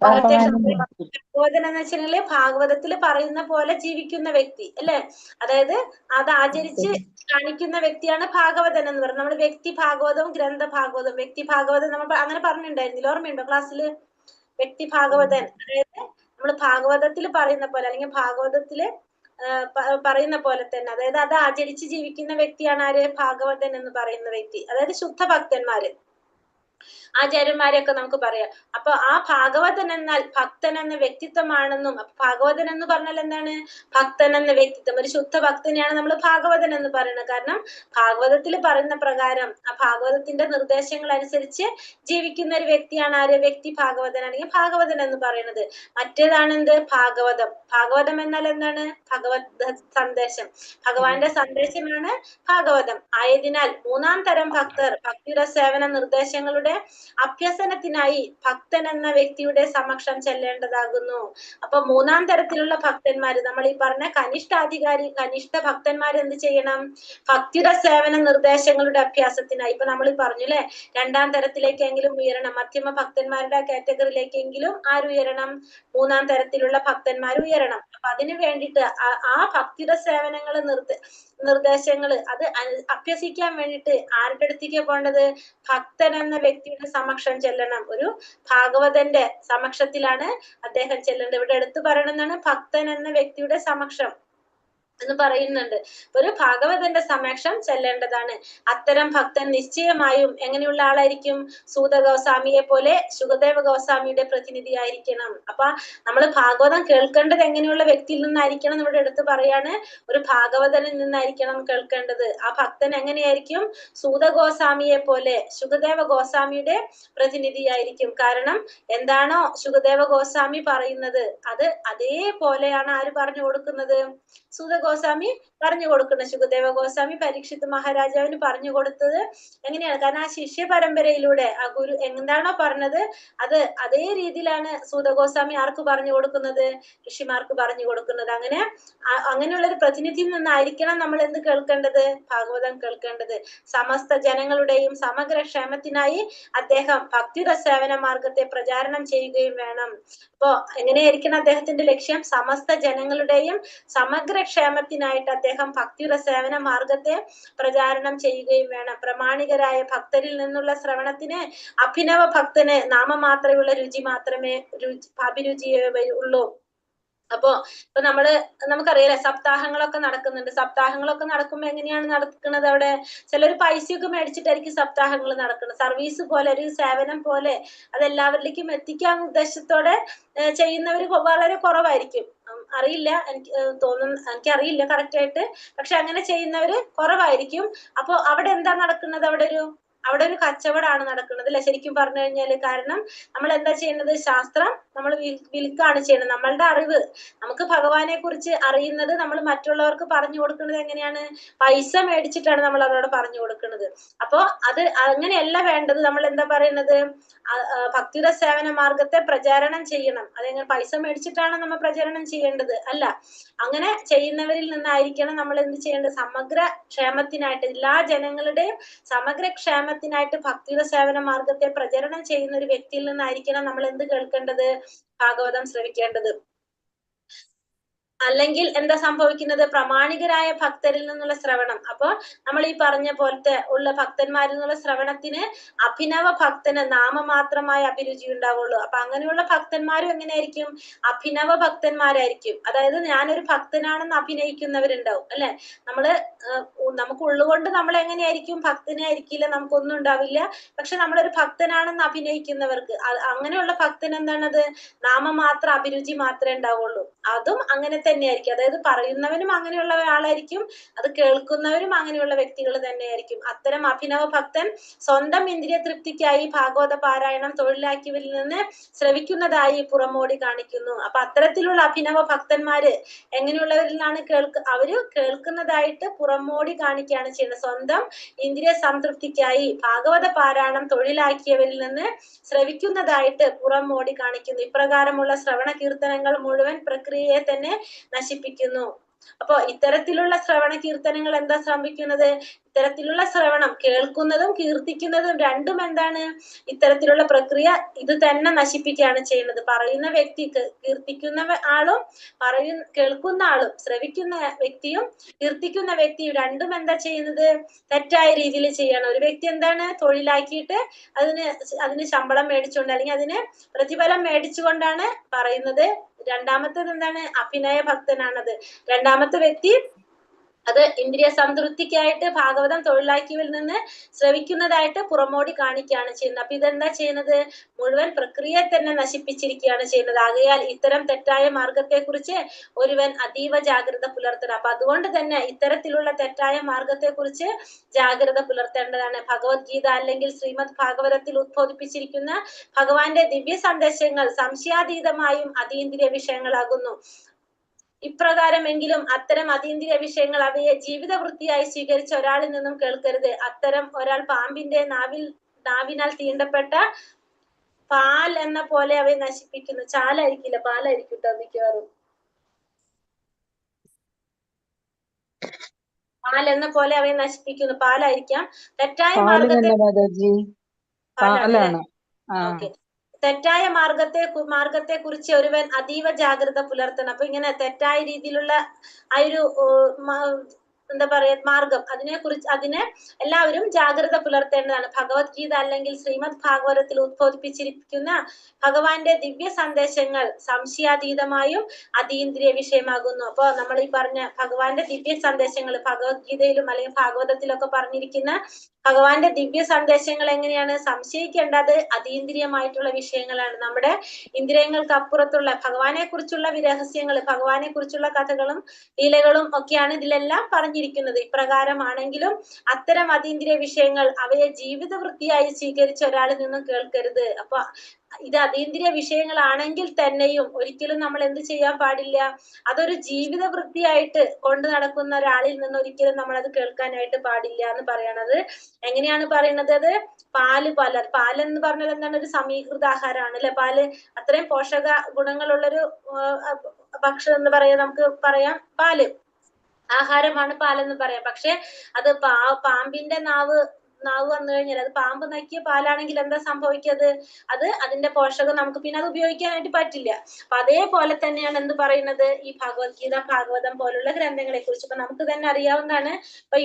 ഭാഗവതൻ എന്ന് വെച്ചിട്ടുണ്ടെങ്കിൽ ഭാഗവതത്തിൽ പറയുന്ന പോലെ ജീവിക്കുന്ന വ്യക്തി അല്ലെ? അതായത് അത് ആചരിച്ച് കാണിക്കുന്ന വ്യക്തിയാണ് ഭാഗവതൻ എന്ന് പറയുന്നത്. നമ്മൾ വ്യക്തി ഭാഗവതവും ഗ്രന്ഥ ഭാഗവതവും. വ്യക്തി ഭാഗവതം നമ്മൾ അങ്ങനെ പറഞ്ഞിട്ടുണ്ടായിരുന്നില്ല? ഓർമ്മയുണ്ടോ ക്ലാസ്സില്? വ്യക്തി ഭാഗവതൻ അതായത് നമ്മൾ ഭാഗവതത്തിൽ പറയുന്ന പോലെ, അല്ലെങ്കിൽ ഭാഗവതത്തില് പറയുന്ന പോലെ തന്നെ, അതായത് അത് ആചരിച്ച് ജീവിക്കുന്ന വ്യക്തിയാണ് ആര്? ഭാഗവതൻ എന്ന് പറയുന്ന വ്യക്തി. അതായത് ശുദ്ധ ഭക്തന്മാര്, ആചാര്യന്മാരെയൊക്കെ നമുക്ക് പറയാം. അപ്പൊ ആ ഭാഗവതൻ എന്നാൽ ഭക്തൻ എന്ന വ്യക്തിത്വമാണെന്നും, ഭാഗവതൻ എന്ന് പറഞ്ഞാൽ എന്താണ്? ഭക്തൻ എന്ന വ്യക്തിത്വം. ഒരു ശുദ്ധ ഭക്തനെയാണ് നമ്മൾ ഭാഗവതൻ എന്ന് പറയുന്നത്. കാരണം ഭാഗവതത്തിൽ പറയുന്ന പ്രകാരം ആ ഭാഗവതത്തിന്റെ നിർദ്ദേശങ്ങൾ അനുസരിച്ച് ജീവിക്കുന്ന ഒരു വ്യക്തിയാണ് ആര്? വ്യക്തി ഭാഗവതൻ അല്ലെങ്കിൽ ഭാഗവതൻ എന്ന് പറയുന്നത്. മറ്റേതാണ് എന്ത്? ഭാഗവതം എന്നാൽ എന്താണ്? ഭഗവത് സന്ദേശം, ഭഗവാന്റെ സന്ദേശമാണ് ഭാഗവതം. ആയതിനാൽ മൂന്നാം തരം ഭക്തർ ഭക്തിയുടെ സേവന നിർദ്ദേശങ്ങളുടെ അഭ്യസനത്തിനായി ഭക്തൻ എന്ന വ്യക്തിയുടെ സമക്ഷം ചെല്ലേണ്ടതാകുന്നു. അപ്പൊ മൂന്നാം തരത്തിലുള്ള ഭക്തന്മാര്, നമ്മൾ ഈ പറഞ്ഞ കനിഷ്ഠ ഭക്തന്മാര് എന്ത് ചെയ്യണം? ഭക്തിയുടെ സേവന നിർദ്ദേശങ്ങളുടെ അഭ്യാസത്തിനായി. ഇപ്പൊ നമ്മൾ പറഞ്ഞു അല്ലെ, രണ്ടാം തരത്തിലേക്കെങ്കിലും ഉയരണം, മധ്യമ ഭക്തന്മാരുടെ കാറ്റഗറിയിലേക്കെങ്കിലും ആരുയരണം? മൂന്നാം തരത്തിലുള്ള ഭക്തന്മാർ ഉയരണം. അപ്പൊ അതിനു വേണ്ടിയിട്ട് ആ ഭക്തിയുടെ സേവനങ്ങള് നിർദ്ദേശങ്ങള് അത് അഭ്യസിക്കാൻ വേണ്ടിയിട്ട് ആരുടെ അടുത്തേക്ക് പോകേണ്ടത്? ഭക്തൻ എന്ന വ്യക്തിയുടെ സമക്ഷം ചെല്ലണം. ഒരു ഭാഗവതന്റെ സമക്ഷത്തിലാണ് അദ്ദേഹം ചെല്ലേണ്ടത്. ഇവിടെ എടുത്തു പറയണമെന്നാണ് ഭക്തൻ എന്ന വ്യക്തിയുടെ സമക്ഷം എന്ന് പറയുന്നുണ്ട്. ഒരു ഭാഗവതന്റെ സമക്ഷം ചെല്ലേണ്ടതാണ്. അത്തരം ഭക്തൻ നിശ്ചയമായും എങ്ങനെയുള്ള ആളായിരിക്കും? സൂത ഗോസ്വാമിയെ പോലെ ശുകദേവ ഗോസ്വാമിയുടെ പ്രതിനിധി ആയിരിക്കണം. അപ്പൊ നമ്മൾ ഭാഗവതം കേൾക്കേണ്ടത് എങ്ങനെയുള്ള വ്യക്തിയിൽ നിന്നായിരിക്കണം? ഇവിടെ എടുത്ത് പറയാണ്, ഒരു ഭാഗവതനിൽ നിന്നായിരിക്കണം കേൾക്കേണ്ടത്. ആ ഭക്തൻ എങ്ങനെയായിരിക്കും? സൂത ഗോസ്വാമിയെ പോലെ ശുകദേവ ഗോസ്വാമിയുടെ പ്രതിനിധിയായിരിക്കും. കാരണം എന്താണോ ശുകദേവ ഗോസ്വാമി പറയുന്നത് അത് അതേപോലെയാണ് ആര് പറഞ്ഞു കൊടുക്കുന്നത്? സൂത ഗോസ്വാമി പറഞ്ഞു കൊടുക്കുന്നത്. ശുകദേവ ഗോസ്വാമി പരീക്ഷിത് മഹാരാജാവിന് പറഞ്ഞു കൊടുത്തത് എങ്ങനെയാണ്? കാരണം ആ ശിഷ്യ പരമ്പരയിലൂടെ ആ ഗുരു എന്താണോ പറഞ്ഞത് അത് അതേ രീതിയിലാണ് സൂത ഗോസ്വാമി ആർക്ക് പറഞ്ഞു കൊടുക്കുന്നത്? ഋഷിമാർക്ക് പറഞ്ഞു കൊടുക്കുന്നത്. അങ്ങനെയുള്ള ഒരു പ്രതിനിധിയിൽ നിന്നായിരിക്കണം നമ്മൾ എന്ത് കേൾക്കേണ്ടത്? ഭാഗവതം കേൾക്കേണ്ടത്. സമസ്ത ജനങ്ങളുടെയും സമഗ്ര ക്ഷേമത്തിനായി അദ്ദേഹം ഭക്തിയുടെ സേവന മാർഗത്തെ പ്രചാരണം ചെയ്യുകയും വേണം. അപ്പോ എങ്ങനെയായിരിക്കണം അദ്ദേഹത്തിന്റെ ലക്ഷ്യം? സമസ്ത ജനങ്ങളുടെയും സമഗ്ര ക്ഷേമത്തിനായിട്ട് അദ്ദേഹം ഭക്തിയുടെ സേവന മാർഗത്തെ പ്രചാരണം ചെയ്യുകയും വേണം. പ്രമാണികരായ ഭക്തരിൽ നിന്നുള്ള ശ്രവണത്തിന് അഭിനവ ഭക്തന് നാമമാത്രയുള്ള രുചി മാത്രമേ അഭിരുചിയേ ഉള്ളൂ. ഇപ്പൊ നമുക്കറിയാലേ സപ്താഹങ്ങളൊക്കെ നടക്കുന്നുണ്ട്. സപ്താഹങ്ങളൊക്കെ നടക്കുമ്പോ എങ്ങനെയാണ് നടക്കുന്നത്? അവിടെ ചിലർ പൈസയൊക്കെ മേടിച്ചിട്ടായിരിക്കും സപ്താഹങ്ങൾ നടക്കുന്നത്. സർവീസ് പോലെ, ഒരു സേവനം പോലെ അത് എല്ലാവരിലേക്കും എത്തിക്കാൻ ഉദ്ദേശത്തോടെ ചെയ്യുന്നവർ വളരെ കുറവായിരിക്കും. അറിയില്ല, എനിക്ക് എനിക്കറിയില്ല കറക്റ്റ് ആയിട്ട്. പക്ഷെ അങ്ങനെ ചെയ്യുന്നവര് കുറവായിരിക്കും. അപ്പൊ അവിടെ എന്താ നടക്കുന്നത്? അവിടെ ഒരു കച്ചവടമാണ് നടക്കുന്നത് അല്ലെ, ശരിക്കും പറഞ്ഞു കഴിഞ്ഞാല്. കാരണം നമ്മൾ എന്താ ചെയ്യുന്നത്? ശാസ്ത്രം നമ്മൾ വിൽക്കാണ് ചെയ്യുന്നത്. നമ്മളുടെ അറിവ്, നമുക്ക് ഭഗവാനെ കുറിച്ച് അറിയുന്നത് നമ്മൾ മറ്റുള്ളവർക്ക് പറഞ്ഞു കൊടുക്കുന്നത് എങ്ങനെയാണ്? പൈസ മേടിച്ചിട്ടാണ് നമ്മൾ അവരോട് പറഞ്ഞു കൊടുക്കുന്നത്. അപ്പോ അത് അങ്ങനെയല്ല വേണ്ടത്. നമ്മൾ എന്താ പറയുന്നത്? ഭക്തിയുടെ സേവന മാർഗത്തെ പ്രചാരണം ചെയ്യണം. അതെങ്ങനെ പൈസ മേടിച്ചിട്ടാണ് നമ്മൾ പ്രചാരണം ചെയ്യേണ്ടത്? അല്ല. അങ്ങനെ ചെയ്യുന്നവരിൽ നിന്നായിരിക്കണം നമ്മൾ എന്ത് ചെയ്യേണ്ടത്? സമഗ്ര ക്ഷേമത്തിനായിട്ട്, എല്ലാ ജനങ്ങളുടെയും സമഗ്ര ക്ഷേമത്തിനായിട്ട് ഭക്തിയുടെ സേവന മാർഗത്തെ പ്രചരണം ചെയ്യുന്ന ഒരു വ്യക്തിയിൽ നിന്നായിരിക്കണം നമ്മൾ എന്ത് കേൾക്കേണ്ടത്? ഭാഗവതം ശ്രവിക്കേണ്ടത്. അല്ലെങ്കിൽ എന്താ സംഭവിക്കുന്നത്? പ്രമാണികരായ ഭക്തരിൽ നിന്നുള്ള ശ്രവണം. അപ്പൊ നമ്മൾ ഈ പറഞ്ഞ പോലത്തെ ഉള്ള ഭക്തന്മാരിൽ നിന്നുള്ള ശ്രവണത്തിന് അഭിനവ ഭക്തന് നാമമാത്രമായ അഭിരുചി ഉണ്ടാവുള്ളൂ. അപ്പൊ അങ്ങനെയുള്ള ഭക്തന്മാരും എങ്ങനെയായിരിക്കും? അഭിനവ ഭക്തന്മാരായിരിക്കും. അതായത് ഞാനൊരു ഭക്തനാണെന്ന് അഭിനയിക്കുന്നവരുണ്ടാവും അല്ലെ. നമുക്ക് ഉള്ളുകൊണ്ട് നമ്മൾ എങ്ങനെയായിരിക്കും? ഭക്തനെ ആയിരിക്കില്ല, നമുക്കൊന്നും ഉണ്ടാവില്ല. പക്ഷെ നമ്മളൊരു ഭക്തനാണെന്ന് അഭിനയിക്കുന്നവർക്ക്, അങ്ങനെയുള്ള ഭക്തൻ എന്താണത്? നാമമാത്ര അഭിരുചി മാത്രമേ ഉണ്ടാവുള്ളൂ. അതും അങ്ങനെ തന്നെയായിരിക്കും. അതായത് പറയുന്നവനും അങ്ങനെയുള്ള ആളായിരിക്കും, അത് കേൾക്കുന്നവരും അങ്ങനെയുള്ള വ്യക്തികൾ തന്നെയായിരിക്കും. അത്തരം അഭിനവ ഭക്തൻ സ്വന്തം ഇന്ദ്രിയ തൃപ്തിക്കായി ഭാഗവത പാരായണം തൊഴിലാക്കിയവരിൽ നിന്ന് ശ്രവിക്കുന്നതായി പുറമോടി കാണിക്കുന്നു. അപ്പൊ അത്തരത്തിലുള്ള അഭിനവ ഭക്തന്മാര് എങ്ങനെയുള്ളവരിലാണ് അവര് കേൾക്കുന്നതായിട്ട് പുറമോടി കാണിക്കുകയാണ് ചെയ്യുന്നത്. സ്വന്തം ഇന്ദ്രിയ സംതൃപ്തിക്കായി ഭാഗവത പാരായണം തൊഴിലാക്കിയവരിൽ നിന്ന് ശ്രവിക്കുന്നതായിട്ട് പുറമോടി കാണിക്കുന്നു. ഇപ്രകാരമുള്ള ശ്രവണ കീർത്തനങ്ങൾ മുഴുവൻ പ്രക്രിയയെ തന്നെ നശിപ്പിക്കുന്നു. അപ്പൊ ഇത്തരത്തിലുള്ള ശ്രവണ കീർത്തനങ്ങൾ എന്താ സംഭവിക്കുന്നത്? ഇത്തരത്തിലുള്ള ശ്രവണം, കേൾക്കുന്നതും കീർത്തിക്കുന്നതും രണ്ടും എന്താണ്? ഇത്തരത്തിലുള്ള പ്രക്രിയ ഇത് തന്നെ നശിപ്പിക്കുകയാണ് ചെയ്യുന്നത്. പറയുന്ന വ്യക്തി, കീർത്തിക്കുന്ന ആളും കേൾക്കുന്ന ആളും, ശ്രവിക്കുന്ന വ്യക്തിയും കീർത്തിക്കുന്ന വ്യക്തിയും രണ്ടും എന്താ ചെയ്യുന്നത്? തെറ്റായ രീതിയിൽ ചെയ്യണം. ഒരു വ്യക്തി എന്താണ്? തൊഴിലാക്കിയിട്ട് അതിന് ശമ്പളം മേടിച്ചുകൊണ്ട്, അല്ലെങ്കിൽ അതിന് പ്രതിഫലം മേടിച്ചുകൊണ്ടാണ് പറയുന്നത്. രണ്ടാമത്തേത് എന്താണ്? അഭിനയ ഭക്തനാണത്. രണ്ടാമത്തെ വ്യക്തി അത് ഇന്ദ്രിയ സംതൃപ്തിക്കായിട്ട് ഭാഗവതം തൊഴിലാക്കിയവരിൽ നിന്ന് ശ്രവിക്കുന്നതായിട്ട് പുറമോടി കാണിക്കുകയാണ് ചെയ്യുന്നത്. അപ്പൊ ഇതെന്താ ചെയ്യുന്നത്? മുഴുവൻ പ്രക്രിയയെ തന്നെ നശിപ്പിച്ചിരിക്കുകയാണ് ചെയ്യുന്നത്. ആകയാൽ ഇത്തരം തെറ്റായ മാർഗത്തെ കുറിച്ച് ഒരുവൻ അതീവ ജാഗ്രത പുലർത്തണം. അപ്പൊ അതുകൊണ്ട് തന്നെ ഇത്തരത്തിലുള്ള തെറ്റായ മാർഗത്തെ കുറിച്ച് ജാഗ്രത പുലർത്തേണ്ടതാണ്. ഭഗവത്ഗീത അല്ലെങ്കിൽ ശ്രീമദ് ഭാഗവതത്തിൽ ഉദ്ബോധിപ്പിച്ചിരിക്കുന്ന ഭഗവാന്റെ ദിവ്യ സന്ദേശങ്ങൾ സംശയാതീതമായും അതീന്ദ്രിയ വിഷയങ്ങളാകുന്നു. ഇപ്രകാരമെങ്കിലും അത്തരം അതീന്ദ്രിയ വിഷയങ്ങൾ അവയെ ജീവിത വൃത്തിയായി സ്വീകരിച്ച ഒരാളിൽ നിന്നും കേൾക്കരുത്. അത്തരം ഒരാൾ പാമ്പിന്റെ നാവിനാൽ തീണ്ടപ്പെട്ട പാൽ എന്ന പോലെ അവയെ നശിപ്പിക്കുന്നു. ചാലായിരിക്കില്ല, പാലായിരിക്കും കേട്ടോ മിക്കവാറും. പാൽ എന്ന പോലെ അവയെ നശിപ്പിക്കുന്നു. പാലായിരിക്കാം. തെറ്റായ മാർഗത്തെ ഓക്കെ തെറ്റായ മാർഗത്തെ കുറിച്ച് ഒരുവൻ അതീവ ജാഗ്രത പുലർത്തണം. അപ്പൊ ഇങ്ങനെ തെറ്റായ രീതിയിലുള്ള ആ ഒരു എന്താ പറയാ മാർഗം, അതിനെ എല്ലാവരും ജാഗ്രത പുലർത്തേണ്ടതാണ്. ഭഗവത്ഗീത അല്ലെങ്കിൽ ശ്രീമദ് ഭാഗവതത്തിൽ ഉദ്ബോധിപ്പിച്ചിരിക്കുന്ന ഭഗവാന്റെ ദിവ്യ സന്ദേശങ്ങൾ സംശയാതീതമായും അതീന്ദ്രിയ വിഷയമാകുന്നു. അപ്പൊ നമ്മൾ ഈ പറഞ്ഞ ഭഗവാന്റെ ദിവ്യ സന്ദേശങ്ങൾ ഭഗവത്ഗീതയിലും അല്ലെങ്കിൽ ഭാഗവതത്തിലൊക്കെ പറഞ്ഞിരിക്കുന്ന ഭഗവാന്റെ ദിവ്യ സന്ദേശങ്ങൾ എങ്ങനെയാണ്? സംശയിക്കേണ്ടത് അതീന്ദ്രിയമായിട്ടുള്ള വിഷയങ്ങളാണ്. നമ്മുടെ ഇന്ദ്രിയങ്ങൾക്ക് അപ്പുറത്തുള്ള ഭഗവാനെ കുറിച്ചുള്ള രഹസ്യങ്ങൾ, ഭഗവാനെ കുറിച്ചുള്ള കഥകളും ലീലകളും ഒക്കെയാണ് ഇതിലെല്ലാം പറഞ്ഞിരിക്കുന്നത്. ഇപ്രകാരമാണെങ്കിലും അത്തരം അതീന്ദ്രിയ വിഷയങ്ങൾ അവയെ ജീവിത വൃത്തിയായി സ്വീകരിച്ച ഒരാളിൽ നിന്നും കേൾക്കരുത്. അപ്പൊ ഇത് അതീന്ദ്രിയ വിഷയങ്ങളാണെങ്കിൽ തന്നെയും ഒരിക്കലും നമ്മൾ എന്ത് ചെയ്യാൻ പാടില്ല? അതൊരു ജീവിത വൃത്തിയായിട്ട് കൊണ്ടു നടക്കുന്ന ഒരാളിൽ നിന്ന് ഒരിക്കലും നമ്മൾ അത് കേൾക്കാനായിട്ട് പാടില്ല എന്ന് പറയണത്. എങ്ങനെയാണ് പറയുന്നത്? അത് പാലെന്ന് പറഞ്ഞാൽ എന്താണ്? ഒരു സമീകൃത ആഹാരമാണ് അല്ലെ. പാല് അത്രയും പോഷക ഗുണങ്ങളുള്ളൊരു ഭക്ഷണം എന്ന് പറയാം, നമുക്ക് പറയാം. പാല് ആഹാരമാണ് പാലെന്ന് പറയാം. പക്ഷെ അത് പാമ്പിന്റെ നാവ് വന്നു കഴിഞ്ഞാൽ, അത് പാമ്പ് നക്കിയ പാലാണെങ്കിൽ എന്താ സംഭവിക്കുന്നത്? അതിന്റെ പോഷകം നമുക്ക് പിന്നെ അത് ഉപയോഗിക്കാനായിട്ട് പറ്റില്ല. അപ്പൊ അതേപോലെ തന്നെയാണ് എന്ത് പറയുന്നത്? ഈ ഭഗവത്ഗീത, ഭാഗവതം പോലുള്ള ഗ്രന്ഥങ്ങളെ കുറിച്ച് ഇപ്പൊ നമുക്ക് തന്നെ അറിയാവുന്നതാണ്. ഇപ്പൊ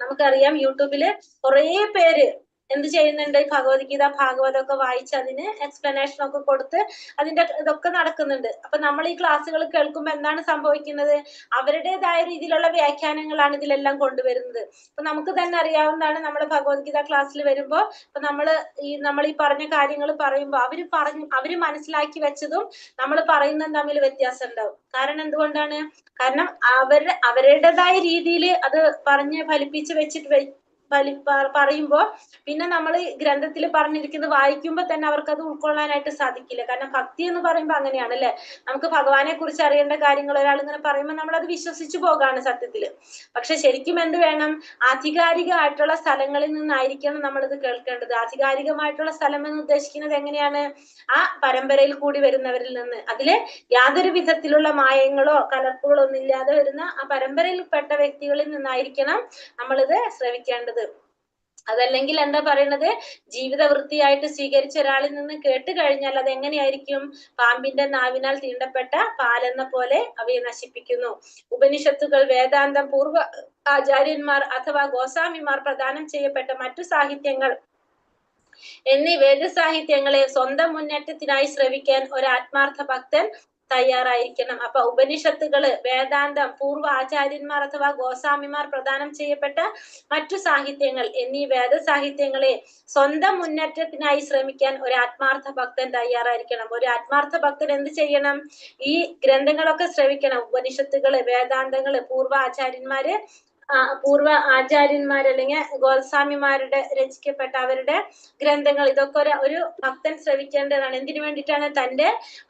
നമുക്കറിയാം യൂട്യൂബില് കുറെ പേര് എന്ത് ചെയ്യുന്നുണ്ട്? ഭഗവത്ഗീത ഭാഗവതമൊക്കെ വായിച്ച് അതിന് എക്സ്പ്ലനേഷൻ ഒക്കെ കൊടുത്ത് അതിന്റെ ഇതൊക്കെ നടക്കുന്നുണ്ട്. അപ്പൊ നമ്മൾ ഈ ക്ലാസ്സുകൾ കേൾക്കുമ്പോൾ എന്താണ് സംഭവിക്കുന്നത്? അവരുടേതായ രീതിയിലുള്ള വ്യാഖ്യാനങ്ങളാണ് ഇതിലെല്ലാം കൊണ്ടുവരുന്നത്. അപ്പൊ നമുക്ക് തന്നെ അറിയാവുന്നതാണ്, നമ്മുടെ ഭഗവത്ഗീത ക്ലാസ്സിൽ വരുമ്പോ ഇപ്പൊ നമ്മൾ ഈ പറഞ്ഞ കാര്യങ്ങൾ പറയുമ്പോൾ അവര് മനസ്സിലാക്കി വെച്ചതും നമ്മൾ പറയുന്നതും തമ്മിൽ വ്യത്യാസം ഉണ്ടാവും. കാരണം എന്തുകൊണ്ടാണ്? കാരണം അവരുടേതായ രീതിയിൽ അത് പറഞ്ഞ് ഫലിപ്പിച്ച് വെച്ചിട്ട് പറയുമ്പോ പിന്നെ നമ്മൾ ഗ്രന്ഥത്തിൽ പറഞ്ഞിരിക്കുന്നത് വായിക്കുമ്പോൾ തന്നെ അവർക്ക് അത് ഉൾക്കൊള്ളാനായിട്ട് സാധിക്കില്ല. കാരണം ഭക്തി എന്ന് പറയുമ്പോൾ അങ്ങനെയാണ് അല്ലെ, നമുക്ക് ഭഗവാനെ കുറിച്ച് അറിയേണ്ട കാര്യങ്ങൾ ഒരാൾ ഇങ്ങനെ പറയുമ്പോൾ നമ്മൾ അത് വിശ്വസിച്ചു പോകാണ് സത്യത്തില്. പക്ഷെ ശരിക്കും എന്ത് വേണം? ആധികാരികമായിട്ടുള്ള സ്ഥലങ്ങളിൽ നിന്നായിരിക്കണം നമ്മളിത് കേൾക്കേണ്ടത്. ആധികാരികമായിട്ടുള്ള സ്ഥലം എന്ന് ഉദ്ദേശിക്കുന്നത് എങ്ങനെയാണ്? ആ പരമ്പരയിൽ കൂടി വരുന്നവരിൽ നിന്ന്, അതില് യാതൊരു വിധത്തിലുള്ള മായങ്ങളോ കലർപ്പുകളോ ഒന്നും ഇല്ലാതെ വരുന്ന ആ പരമ്പരയിൽപ്പെട്ട വ്യക്തികളിൽ നിന്നായിരിക്കണം നമ്മളിത് ശ്രവിക്കേണ്ടത്. അതല്ലെങ്കിൽ എന്താ പറയുന്നത്? ജീവിത വൃത്തിയായിട്ട് സ്വീകരിച്ച ഒരാളിൽ നിന്ന് കേട്ട് കഴിഞ്ഞാൽ അത് എങ്ങനെയായിരിക്കും? പാമ്പിന്റെ നാവിനാൽ തീണ്ടപ്പെട്ട പാലെന്ന പോലെ അവയെ നശിപ്പിക്കുന്നു. ഉപനിഷത്തുകൾ, വേദാന്തം, പൂർവ്വ ആചാര്യന്മാർ അഥവാ ഗോസ്വാമിമാർ പ്രദാനം ചെയ്യപ്പെട്ട മറ്റു സാഹിത്യങ്ങൾ എന്നീ വേദസാഹിത്യങ്ങളെ സ്വന്തം മുന്നേറ്റത്തിനായി ശ്രവിക്കാൻ ഒരു ആത്മാർത്ഥ ഭക്തൻ തയ്യാറായിരിക്കണം. അപ്പൊ ഉപനിഷത്തുകള്, വേദാന്തം, പൂർവ്വ ആചാര്യന്മാർ അഥവാ ഗോസ്വാമിമാർ പ്രദാനം ചെയ്യപ്പെട്ട മറ്റു സാഹിത്യങ്ങൾ എന്നീ വേദസാഹിത്യങ്ങളെ സ്വന്തം മുന്നേറ്റത്തിനായി ശ്രമിക്കാൻ ഒരു ആത്മാർത്ഥ ഭക്തൻ തയ്യാറായിരിക്കണം. ഒരു ആത്മാർത്ഥ ഭക്തൻ എന്ത് ചെയ്യണം? ഈ ഗ്രന്ഥങ്ങളൊക്കെ ശ്രവിക്കണം. ഉപനിഷത്തുകള്, വേദാന്തങ്ങള്, പൂർവ്വ ആചാര്യന്മാർ അല്ലെങ്കിൽ ഗോസ്വാമിമാരുടെ രചിക്കപ്പെട്ട അവരുടെ ഗ്രന്ഥങ്ങൾ, ഇതൊക്കെ ഒരു ഭക്തൻ ശ്രവിക്കേണ്ടതാണ്. എന്തിനു വേണ്ടിയിട്ടാണ്? തന്റെ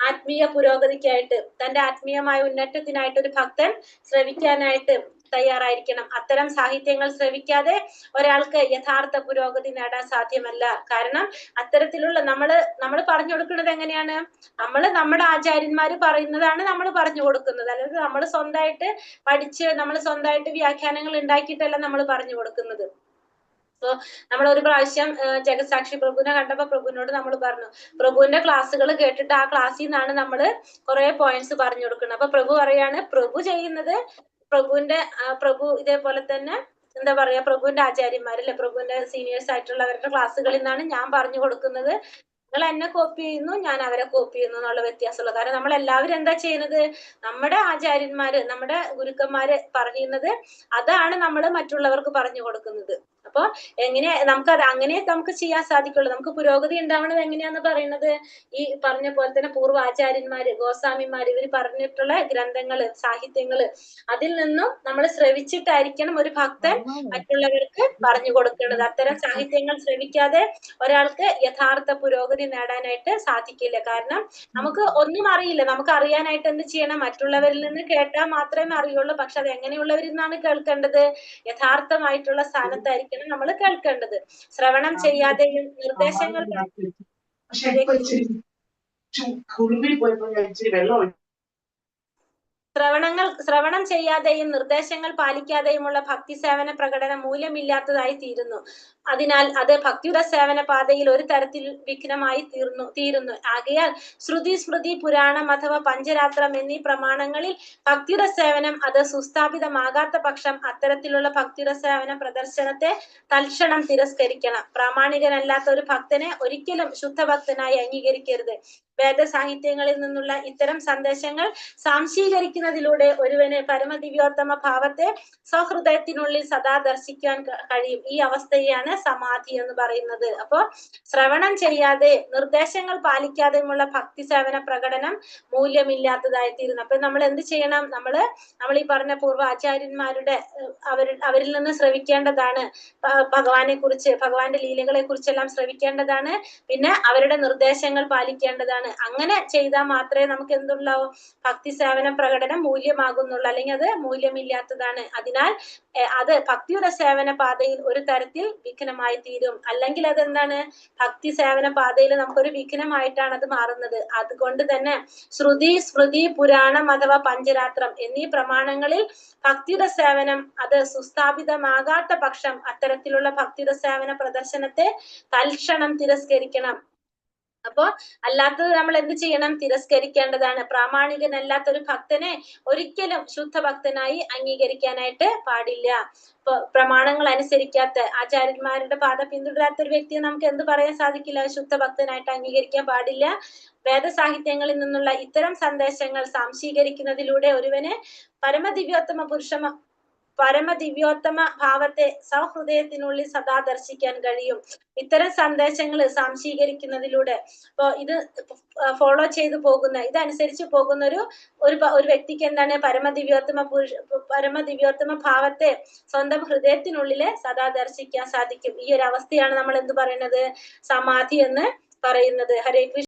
ആത്മീയ പുരോഗതിക്കായിട്ട്, തന്റെ ആത്മീയമായ ഉന്നതത്തിനായിട്ട് ഒരു ഭക്തൻ ശ്രവിക്കാനായിട്ട് തയ്യാറായിരിക്കണം. അത്തരം സാഹിത്യങ്ങൾ ശ്രവിക്കാതെ ഒരാൾക്ക് യഥാർത്ഥ പുരോഗതി നേടാൻ സാധ്യമല്ല. കാരണം അത്തരത്തിലുള്ള നമ്മൾ പറഞ്ഞു കൊടുക്കുന്നത് എങ്ങനെയാണ്? നമ്മുടെ ആചാര്യന്മാര് പറയുന്നതാണ് നമ്മൾ പറഞ്ഞു കൊടുക്കുന്നത്. അല്ലെങ്കിൽ നമ്മൾ സ്വന്തമായിട്ട് പഠിച്ച് നമ്മൾ സ്വന്തമായിട്ട് വ്യാഖ്യാനങ്ങൾ ഉണ്ടാക്കിയിട്ടല്ല നമ്മൾ പറഞ്ഞു കൊടുക്കുന്നത്. സോ നമ്മൾ ഒരു പ്രാവശ്യം ജഗസാക്ഷി പ്രഭുവിനെ കണ്ടപ്പോ പ്രഭുവിനോട് നമ്മൾ പറഞ്ഞു, പ്രഭുവിന്റെ ക്ലാസ്സുകൾ കേട്ടിട്ട് ആ ക്ലാസ്സിൽ നിന്നാണ് നമ്മൾ കുറെ പോയിന്റ്സ് പറഞ്ഞു കൊടുക്കുന്നത്. അപ്പൊ പ്രഭു പറയാണ്, പ്രഭു ചെയ്യുന്നത് പ്രഭു ഇതേപോലെ തന്നെ എന്താ പറയാ, പ്രഭുവിന്റെ ആചാര്യന്മാരല്ലേ, പ്രഭുവിന്റെ സീനിയേഴ്സ് ആയിട്ടുള്ളവരുടെ ക്ലാസ്സുകളിൽ നിന്നാണ് ഞാൻ പറഞ്ഞു കൊടുക്കുന്നത്. നിങ്ങൾ എന്നെ കോപ്പി ചെയ്യുന്നു, ഞാൻ അവരെ കോപ്പി ചെയ്യുന്നു എന്നുള്ള വ്യത്യാസമുള്ളൂ. കാരണം നമ്മൾ എല്ലാവരും എന്താ ചെയ്യുന്നത്? നമ്മുടെ ആചാര്യന്മാര്, നമ്മുടെ ഗുരുക്കന്മാര് പറയുന്നത് അതാണ് നമ്മൾ മറ്റുള്ളവർക്ക് പറഞ്ഞു കൊടുക്കുന്നത്. അപ്പൊ അങ്ങനെ നമുക്ക് ചെയ്യാൻ സാധിക്കുള്ളൂ. നമുക്ക് പുരോഗതി ഉണ്ടാവണത് എങ്ങനെയാന്ന് പറയുന്നത്, ഈ പറഞ്ഞ പോലെ തന്നെ പൂർവ്വ ആചാര്യന്മാര്, ഗോസ്വാമിമാര് ഇവർ പറഞ്ഞിട്ടുള്ള ഗ്രന്ഥങ്ങള്, സാഹിത്യങ്ങള്, അതിൽ നിന്നും നമ്മൾ ശ്രവിച്ചിട്ടായിരിക്കണം ഒരു ഭക്തൻ മറ്റുള്ളവർക്ക് പറഞ്ഞു കൊടുക്കേണ്ടത്. അത്തരം സാഹിത്യങ്ങൾ ശ്രവിക്കാതെ ഒരാൾക്ക് യഥാർത്ഥ പുരോഗതി നേടാനായിട്ട് സാധിക്കില്ല. കാരണം നമുക്ക് ഒന്നും അറിയില്ല. നമുക്ക് അറിയാനായിട്ട് എന്ത് ചെയ്യണം? മറ്റുള്ളവരിൽ നിന്ന് കേട്ടാൽ മാത്രമേ അറിയുള്ളൂ. പക്ഷെ അത് എങ്ങനെയുള്ളവരിൽ നിന്നാണ് കേൾക്കേണ്ടത്? യഥാർത്ഥമായിട്ടുള്ള സ്ഥാനത്തായിരിക്കണം നമ്മൾ കേൾക്കേണ്ടത്. ശ്രവണം ചെയ്യാതെയും നിർദ്ദേശങ്ങൾ ശ്രവണം ചെയ്യാതെയും നിർദ്ദേശങ്ങൾ പാലിക്കാതെയുമുള്ള ഭക്തി സേവന പ്രകടനം മൂല്യമില്ലാത്തതായി തീരുന്നു. അതിനാൽ അത് ഭക്തിയുടെ സേവന പാതയിൽ ഒരു തരത്തിൽ വിഘ്നമായി തീരുന്നു. ആകയാൽ ശ്രുതി, സ്മൃതി, പുരാണം അഥവാ പഞ്ചരാത്രം എന്നീ പ്രമാണങ്ങളിൽ ഭക്തിയുടെ സേവനം അത് സുസ്ഥാപിതമാകാത്ത പക്ഷം അത്തരത്തിലുള്ള ഭക്തിയുടെ സേവന പ്രദർശനത്തെ തൽക്ഷണം തിരസ്കരിക്കണം. പ്രാമാണികനല്ലാത്ത ഒരു ഭക്തനെ ഒരിക്കലും ശുദ്ധഭക്തനായി അംഗീകരിക്കരുത്. വേദസാഹിത്യങ്ങളിൽ നിന്നുള്ള ഇത്തരം സന്ദേശങ്ങൾ സാംശീകരിക്കുന്നതിലൂടെ ഒരുവന് പരമദിവ്യോത്തമ ഭാവത്തെ സ്വഹൃദയത്തിനുള്ളിൽ സദാ ദർശിക്കാൻ കഴിയും. ഈ അവസ്ഥയാണ് സമാധി എന്ന് പറയുന്നത്. അപ്പോ ശ്രവണം ചെയ്യാതെ നിർദ്ദേശങ്ങൾ പാലിക്കാതെയുമുള്ള ഭക്തി സേവന പ്രകടനം മൂല്യമില്ലാത്തതായി തീരുന്നു. അപ്പൊ നമ്മൾ എന്ത് ചെയ്യണം? നമ്മൾ ഈ പറഞ്ഞ പൂർവ്വ ആചാര്യന്മാരുടെ അവരിൽ നിന്ന് ശ്രവിക്കേണ്ടതാണ്. ഭഗവാനെ കുറിച്ച്, ഭഗവാന്റെ ലീലകളെ കുറിച്ചെല്ലാം ശ്രവിക്കേണ്ടതാണ്. പിന്നെ അവരുടെ നിർദ്ദേശങ്ങൾ പാലിക്കേണ്ടതാണ്. അങ്ങനെ ചെയ്താൽ മാത്രമേ നമുക്ക് എന്തുള്ളൂ? ഭക്തി സേവന പ്രകടനം മൂല്യമാകുന്നുള്ളൂ. അല്ലെങ്കിൽ അത് മൂല്യമില്ലാത്തതാണ്. അതിനാൽ അത് ഭക്തിയുടെ സേവന പാതയിൽ ഒരു തരത്തിൽ വിഘ്നമായി തീരും. അല്ലെങ്കിൽ അതെന്താണ്? ഭക്തി സേവന പാതയിൽ നമുക്കൊരു വിഘ്നമായിട്ടാണ് അത് മാറുന്നത്. അതുകൊണ്ട് തന്നെ ശ്രുതി, സ്മൃതി, പുരാണം അഥവാ പഞ്ചരാത്രം എന്നീ പ്രമാണങ്ങളിൽ ഭക്തിയുടെ സേവനം അത് സുസ്ഥാപിതമാകാത്ത പക്ഷം അത്തരത്തിലുള്ള ഭക്തിയുടെ സേവന പ്രദർശനത്തെ തൽക്ഷണം തിരസ്കരിക്കണം. അപ്പോ അല്ലാത്തത് നമ്മൾ എന്ത് ചെയ്യണം? തിരസ്കരിക്കേണ്ടതാണ്. പ്രാമാണികനല്ലാത്ത ഒരു ഭക്തനെ ഒരിക്കലും ശുദ്ധ ഭക്തനായി അംഗീകരിക്കാനായിട്ട് പാടില്ല. ഇപ്പൊ പ്രമാണങ്ങൾ അനുസരിക്കാത്ത, ആചാര്യന്മാരുടെ പാത പിന്തുടരാത്ത ഒരു വ്യക്തിയെ നമുക്ക് എന്ത് പറയാൻ സാധിക്കില്ല? ശുദ്ധ ഭക്തനായിട്ട് അംഗീകരിക്കാൻ പാടില്ല. വേദസാഹിത്യങ്ങളിൽ നിന്നുള്ള ഇത്തരം സന്ദേശങ്ങൾ സാംശീകരിക്കുന്നതിലൂടെ ഒരുവന് പരമദിവ്യോത്തമ ഭാവത്തെ സഹൃദയത്തിനുള്ളിൽ സദാ ദർശിക്കാൻ കഴിയും. ഇത്തരം സന്ദേശങ്ങൾ സാംശീകരിക്കുന്നതിലൂടെ ഇപ്പൊ ഇത് ഫോളോ ചെയ്തു പോകുന്ന, ഇതനുസരിച്ച് പോകുന്ന ഒരു വ്യക്തിക്ക് എന്താണ്? പരമദിവ്യോത്തമ ഭാവത്തെ സ്വന്തം ഹൃദയത്തിനുള്ളില് സദാ ദർശിക്കാൻ സാധിക്കും. ഈ ഒരു അവസ്ഥയാണ് നമ്മൾ എന്ത് പറയുന്നത്? സമാധി എന്ന് പറയുന്നത്. ഹരേ കൃഷ്ണ.